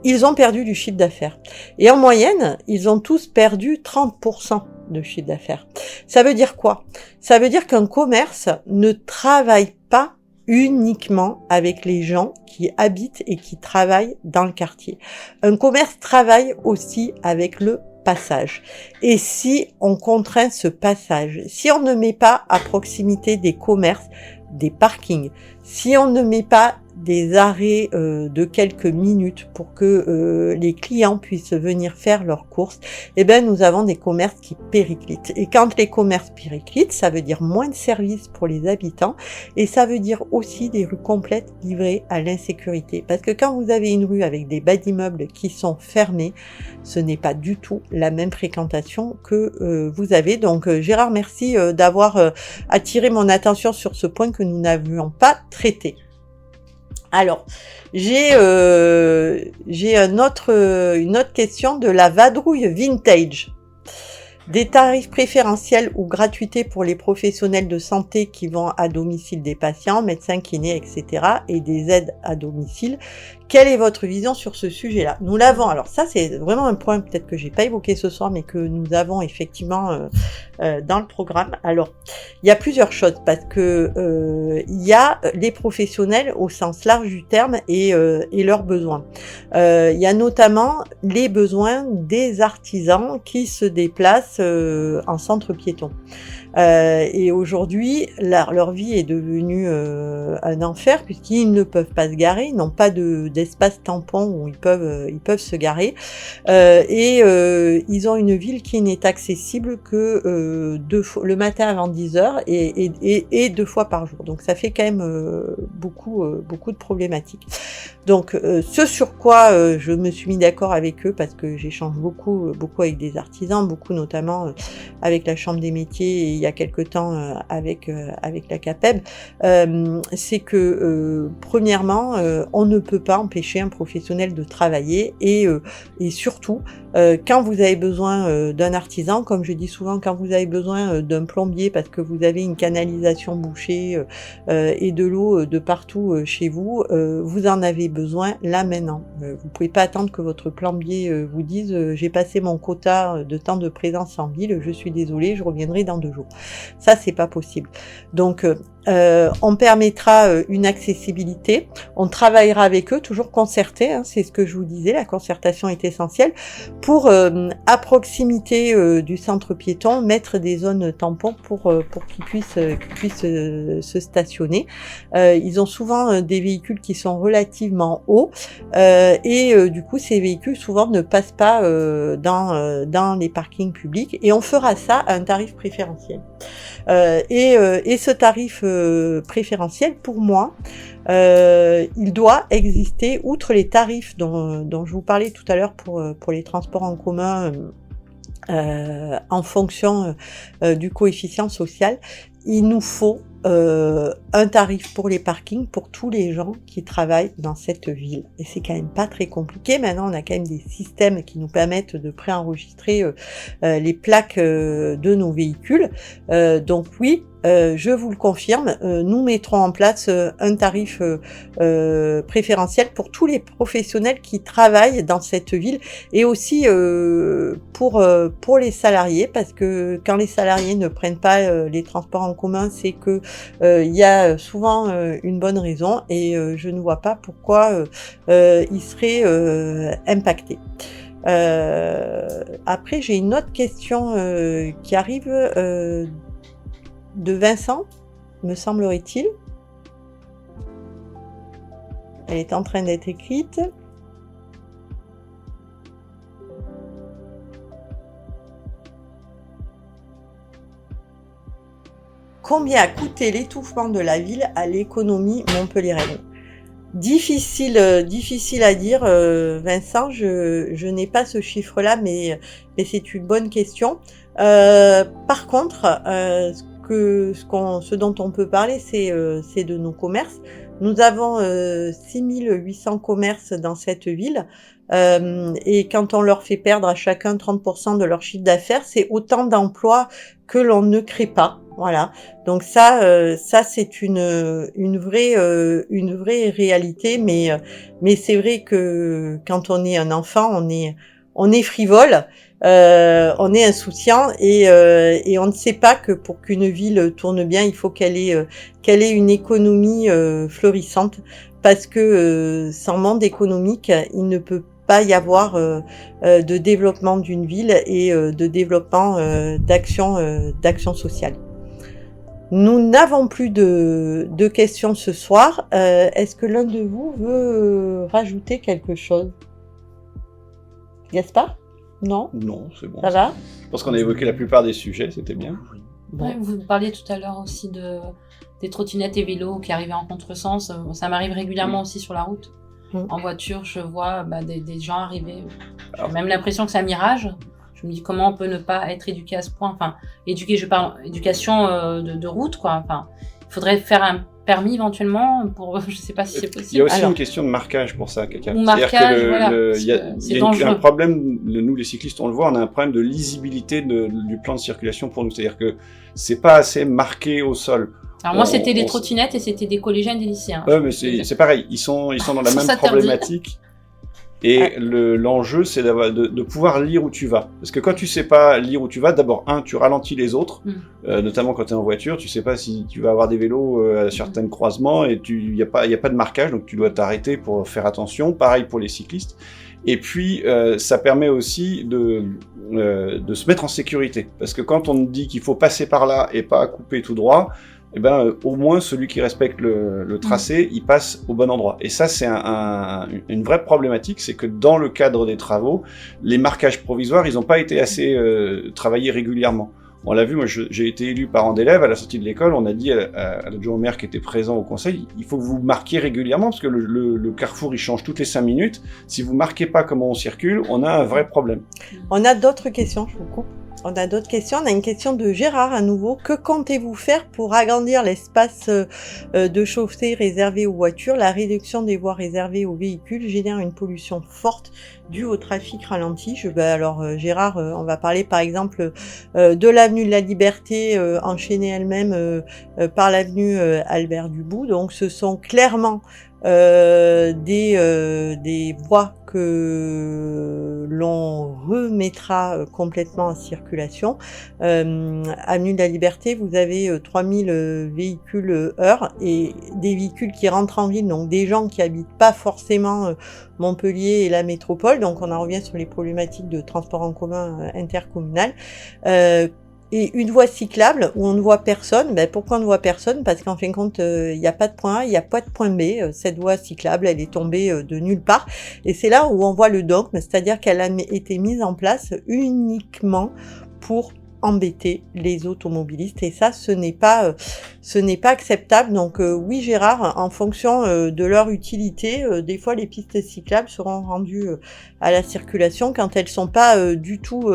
ils ont perdu du chiffre d'affaires. Et en moyenne, ils ont tous perdu 30% de chiffre d'affaires. Ça veut dire quoi? Ça veut dire qu'un commerce ne travaille pas uniquement avec les gens qui habitent et qui travaillent dans le quartier. Un commerce travaille aussi avec le passage. Et si on contraint ce passage, si on ne met pas à proximité des commerces, des parkings, si on ne met pas des arrêts de quelques minutes pour que les clients puissent venir faire leurs courses, eh ben nous avons des commerces qui périclitent. Et quand les commerces périclitent, ça veut dire moins de services pour les habitants et ça veut dire aussi des rues complètes livrées à l'insécurité. Parce que quand vous avez une rue avec des bas d'immeubles qui sont fermés, ce n'est pas du tout la même fréquentation que vous avez. Donc Gérard, merci d'avoir attiré mon attention sur ce point que nous n'avions pas traité. Alors, j'ai une autre question de la vadrouille vintage. Des tarifs préférentiels ou gratuités pour les professionnels de santé qui vont à domicile des patients, médecins, kinés, etc. et des aides à domicile. Quelle est votre vision sur ce sujet-là? Nous l'avons, alors ça c'est vraiment un point peut-être que j'ai pas évoqué ce soir, mais que nous avons effectivement dans le programme. Alors, il y a plusieurs choses parce que il y a les professionnels au sens large du terme et leurs besoins. Il y a notamment les besoins des artisans qui se déplacent en centre piéton. Et aujourd'hui, leur vie est devenue un enfer puisqu'ils ne peuvent pas se garer, ils n'ont pas d'espace tampon où ils peuvent se garer. Ils ont une ville qui n'est accessible que le matin avant 10h et 2 fois par jour. Donc ça fait quand même beaucoup de problématiques. Donc ce sur quoi je me suis mis d'accord avec eux, parce que j'échange beaucoup avec des artisans, beaucoup notamment avec la Chambre des métiers et il y a quelque temps avec la CAPEB, c'est que premièrement, on ne peut pas empêcher un professionnel de travailler et surtout quand vous avez besoin d'un artisan, comme je dis souvent, quand vous avez besoin d'un plombier parce que vous avez une canalisation bouchée et de l'eau de partout chez vous, vous en avez besoin là maintenant. Vous pouvez pas attendre que votre plombier vous dise j'ai passé mon quota de temps de présence en ville, je suis désolé, je reviendrai dans 2 jours. Ça, c'est pas possible. Donc on permettra une accessibilité, on travaillera avec eux, toujours concerté, hein, c'est ce que je vous disais, la concertation est essentielle, pour à proximité du centre piéton, mettre des zones tampons pour qu'ils puissent se stationner. Ils ont souvent des véhicules qui sont relativement hauts du coup ces véhicules souvent ne passent pas dans les parkings publics et on fera ça à un tarif préférentiel. Et ce tarif préférentiel, pour moi, il doit exister, outre les tarifs dont je vous parlais tout à l'heure pour les transports en commun en fonction du coefficient social. Il nous faut un tarif pour les parkings pour tous les gens qui travaillent dans cette ville. Et c'est quand même pas très compliqué. Maintenant, on a quand même des systèmes qui nous permettent de préenregistrer les plaques de nos véhicules. Donc oui, je vous le confirme, nous mettrons en place un tarif préférentiel pour tous les professionnels qui travaillent dans cette ville et aussi pour les salariés, parce que quand les salariés ne prennent pas les transports en commun, c'est que il y a souvent une bonne raison et je ne vois pas pourquoi ils seraient impactés. Après, j'ai une autre question qui arrive de Vincent, me semblerait-il. Elle est en train d'être écrite. Combien a coûté l'étouffement de la ville à l'économie montpelliéraine ? Difficile à dire, Vincent. Je n'ai pas ce chiffre-là, mais c'est une bonne question. Par contre, ce dont on peut parler, c'est de nos commerces. Nous avons 6800 commerces dans cette ville. Et quand on leur fait perdre à chacun 30% de leur chiffre d'affaires, c'est autant d'emplois que l'on ne crée pas. Voilà. Donc ça c'est une vraie réalité, mais c'est vrai que quand on est un enfant, on est frivole, on est insouciant et on ne sait pas que pour qu'une ville tourne bien, il faut qu'elle ait une économie florissante, parce que sans monde économique, il ne peut pas y avoir de développement d'une ville et de développement d'action sociale. Nous n'avons plus de questions ce soir. Est-ce que l'un de vous veut rajouter quelque chose ? Gaspard ? Non ? Non, c'est bon. Ça va ? Je pense qu'on a évoqué la plupart des sujets, c'était bien. Ouais, vous parliez tout à l'heure aussi des trottinettes et vélos qui arrivaient en contresens. Ça m'arrive régulièrement aussi sur la route. En voiture, je vois des gens arriver. J'ai même l'impression que c'est un mirage. Je me dis comment on peut ne pas être éduqué à ce point. Enfin, je parle éducation de route, quoi. Enfin, il faudrait faire un permis éventuellement pour. Je sais pas si c'est possible. Il y a aussi une question de marquage pour ça, quelqu'un. Ou marquage, voilà. Il y a un problème. Nous, les cyclistes, on le voit, on a un problème de lisibilité du plan de circulation pour nous. C'est-à-dire que c'est pas assez marqué au sol. Alors moi, c'était des trottinettes et c'était des collégiens, des lycéens. Ouais, mais c'est pareil. Ils sont dans la même problématique. Et l'enjeu, c'est de pouvoir lire où tu vas. Parce que quand tu sais pas lire où tu vas, d'abord, tu ralentis les autres, notamment quand tu es en voiture, tu sais pas si tu vas avoir des vélos à certains croisements et y a pas de marquage, donc tu dois t'arrêter pour faire attention. Pareil pour les cyclistes. Et puis, ça permet aussi de se mettre en sécurité. Parce que quand on dit qu'il faut passer par là et pas couper tout droit, eh ben, au moins celui qui respecte le tracé, il passe au bon endroit. Et ça, c'est une vraie problématique, c'est que dans le cadre des travaux, les marquages provisoires, ils n'ont pas été assez travaillés régulièrement. On l'a vu, moi j'ai été élu parent d'élève, à la sortie de l'école, on a dit à l'adjoint au maire qui était présent au conseil, il faut que vous marquiez régulièrement, parce que le carrefour il change toutes les 5 minutes, si vous marquez pas comment on circule, on a un vrai problème. On a d'autres questions, je vous coupe. On a d'autres questions. On a une question de Gérard à nouveau. Que comptez-vous faire pour agrandir l'espace de chaussée réservé aux voitures? La réduction des voies réservées aux véhicules génère une pollution forte due au trafic ralenti. Gérard, on va parler par exemple de l'avenue de la Liberté enchaînée elle-même par l'avenue Albert Dubout. Donc ce sont clairement des voies que l'on remettra complètement en circulation. Avenue de la Liberté, vous avez 3000 véhicules heure et des véhicules qui rentrent en ville, donc des gens qui habitent pas forcément Montpellier et la métropole, donc on en revient sur les problématiques de transport en commun intercommunal. Et une voie cyclable où on ne voit personne, pourquoi on ne voit personne? Parce qu'en fin de compte, il n'y a pas de point A, il n'y a pas de point B. Cette voie cyclable, elle est tombée de nulle part. Et c'est là où on voit le dogme, c'est-à-dire qu'elle a été mise en place uniquement pour embêter les automobilistes. Et ça, ce n'est pas acceptable. Donc oui, Gérard, en fonction de leur utilité, des fois les pistes cyclables seront rendues à la circulation quand elles sont pas du tout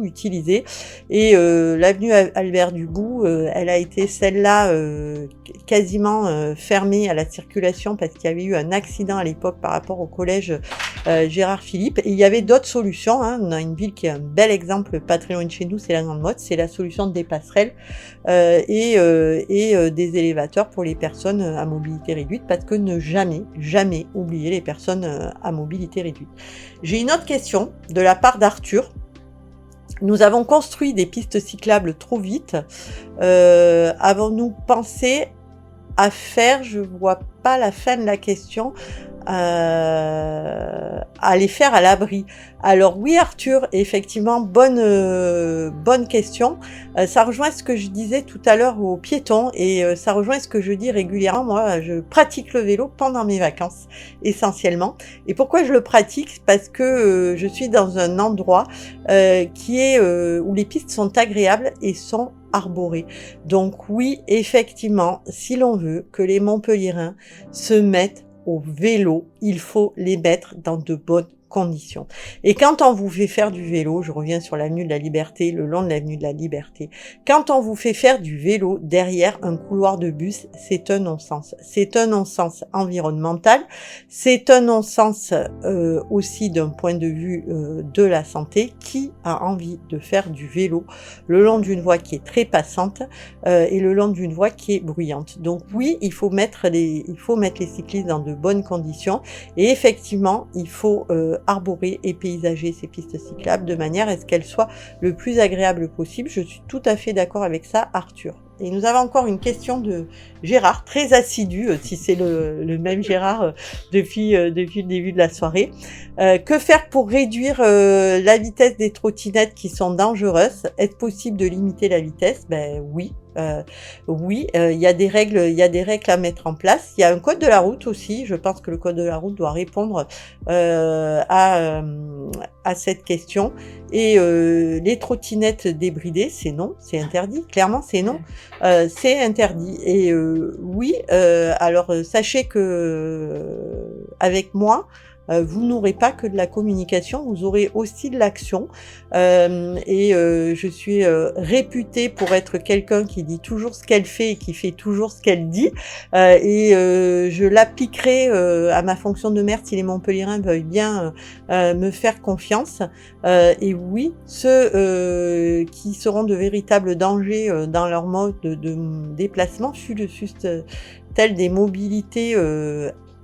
utilisées. Et l'avenue Albert Dubout, elle a été celle-là quasiment fermée à la circulation parce qu'il y avait eu un accident à l'époque par rapport au collège Gérard Philippe. Et il y avait d'autres solutions. On a une ville qui est un bel exemple, pas très loin de chez nous, c'est la Grande Motte. C'est la solution des passerelles et des élévateurs pour les personnes à mobilité réduite, parce que ne jamais oublier les personnes à mobilité réduite. J'ai une autre question de la part d'Arthur. Nous avons construit des pistes cyclables trop vite. Avons-nous pensé à faire, je vois pas la fin de la question, à les faire à l'abri? Alors oui, Arthur, effectivement, bonne question. Ça rejoint ce que je disais tout à l'heure aux piétons et ça rejoint ce que je dis régulièrement. Moi, je pratique le vélo pendant mes vacances, essentiellement. Et pourquoi je le pratique? Parce que je suis dans un endroit qui est où les pistes sont agréables et sont arborées. Donc oui, effectivement, si l'on veut que les Montpelliérains se mettent au vélo, il faut les mettre dans de bonnes conditions. Et quand on vous fait faire du vélo, je reviens sur l'avenue de la Liberté, le long de l'avenue de la Liberté, quand on vous fait faire du vélo derrière un couloir de bus, c'est un non-sens. C'est un non-sens environnemental, c'est un non-sens aussi d'un point de vue de la santé. Qui a envie de faire du vélo le long d'une voie qui est très passante et le long d'une voie qui est bruyante? Donc oui, il faut mettre les cyclistes dans de bonnes conditions et effectivement, il faut arborer et paysager ces pistes cyclables de manière à ce qu'elles soient le plus agréables possible. Je suis tout à fait d'accord avec ça, Arthur. Et nous avons encore une question de Gérard, très assidu, si c'est le même Gérard depuis le début de la soirée. Que faire pour réduire la vitesse des trottinettes qui sont dangereuses? Est-ce possible de limiter la vitesse? Oui. Il y a des règles à mettre en place. Il y a un code de la route aussi. Je pense que le code de la route doit répondre à cette question. Et les trottinettes débridées, c'est non, c'est interdit. Clairement, c'est non, c'est interdit. Et oui, alors sachez que avec moi, vous n'aurez pas que de la communication, vous aurez aussi de l'action. Je suis réputée pour être quelqu'un qui dit toujours ce qu'elle fait et qui fait toujours ce qu'elle dit. Je l'appliquerai à ma fonction de maire si les Montpelliérains veulent bien me faire confiance. Et oui, ceux qui seront de véritables dangers dans leur mode de déplacement, tels des mobilités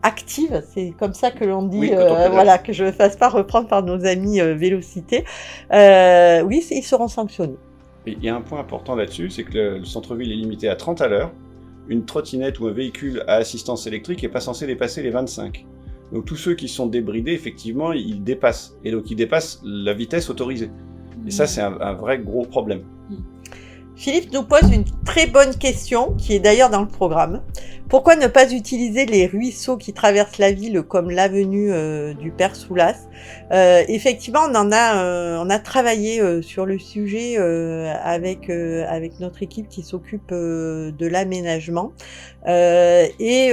active, c'est comme ça que l'on dit, voilà, que je ne me fasse pas reprendre par nos amis Vélocité. Oui, ils seront sanctionnés. Il y a un point important là-dessus, c'est que le centre-ville est limité à 30 à l'heure. Une trottinette ou un véhicule à assistance électrique n'est pas censé dépasser les 25. Donc tous ceux qui sont débridés, effectivement, ils dépassent. Et donc ils dépassent la vitesse autorisée. Et ça, c'est un vrai gros problème. Philippe nous pose une très bonne question, qui est d'ailleurs dans le programme. Pourquoi ne pas utiliser les ruisseaux qui traversent la ville comme l'avenue du Père Soulas? Effectivement, on a travaillé sur le sujet avec notre équipe qui s'occupe de l'aménagement et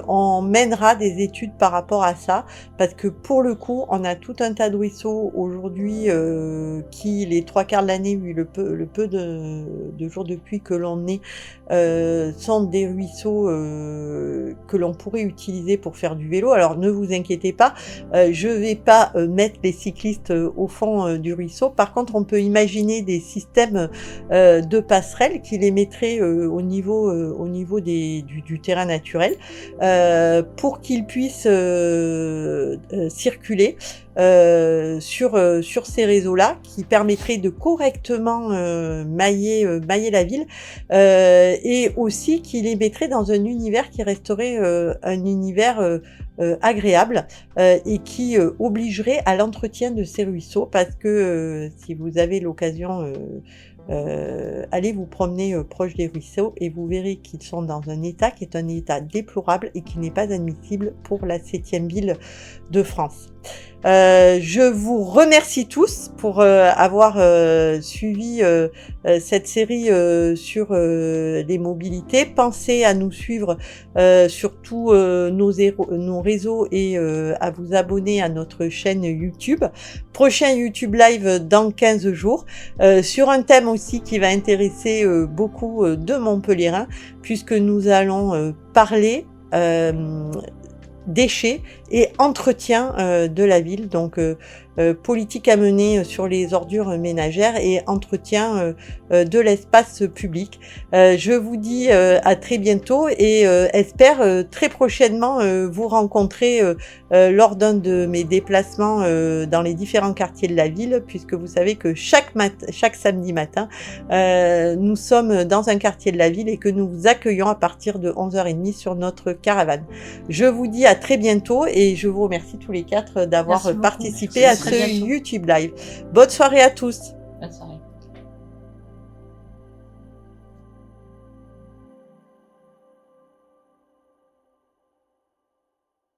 on mènera des études par rapport à ça, parce que pour le coup, on a tout un tas de ruisseaux aujourd'hui qui, les 3/4 de l'année, vu le peu de jours de pluie que l'on ait, sont des ruisseaux que l'on pourrait utiliser pour faire du vélo. Alors ne vous inquiétez pas, je vais pas mettre les cyclistes au fond du ruisseau. Par contre, on peut imaginer des systèmes de passerelles qui les mettraient au niveau du terrain naturel pour qu'ils puissent circuler sur ces réseaux-là, qui permettraient de correctement mailler la ville et aussi qui les mettrait dans un univers qui resterait un univers agréable et qui obligerait à l'entretien de ces ruisseaux, parce que si vous avez l'occasion, allez vous promener proche des ruisseaux et vous verrez qu'ils sont dans un état qui est un état déplorable et qui n'est pas admissible pour la 7e ville de France. Je vous remercie tous pour avoir suivi cette série sur les mobilités. Pensez à nous suivre sur tous nos réseaux et à vous abonner à notre chaîne YouTube. Prochain YouTube Live dans 15 jours sur un thème aussi qui va intéresser beaucoup de Montpelliérains, puisque nous allons parler déchets et entretien de la ville, donc politique à mener sur les ordures ménagères et entretien de l'espace public. Je vous dis à très bientôt et espère très prochainement vous rencontrer lors d'un de mes déplacements dans les différents quartiers de la ville, puisque vous savez que chaque samedi matin, nous sommes dans un quartier de la ville et que nous vous accueillons à partir de 11h30 sur notre caravane. Je vous dis à très bientôt et je vous remercie tous les 4 d'avoir participé à ce YouTube Live. Bonne soirée à tous. Bonne soirée.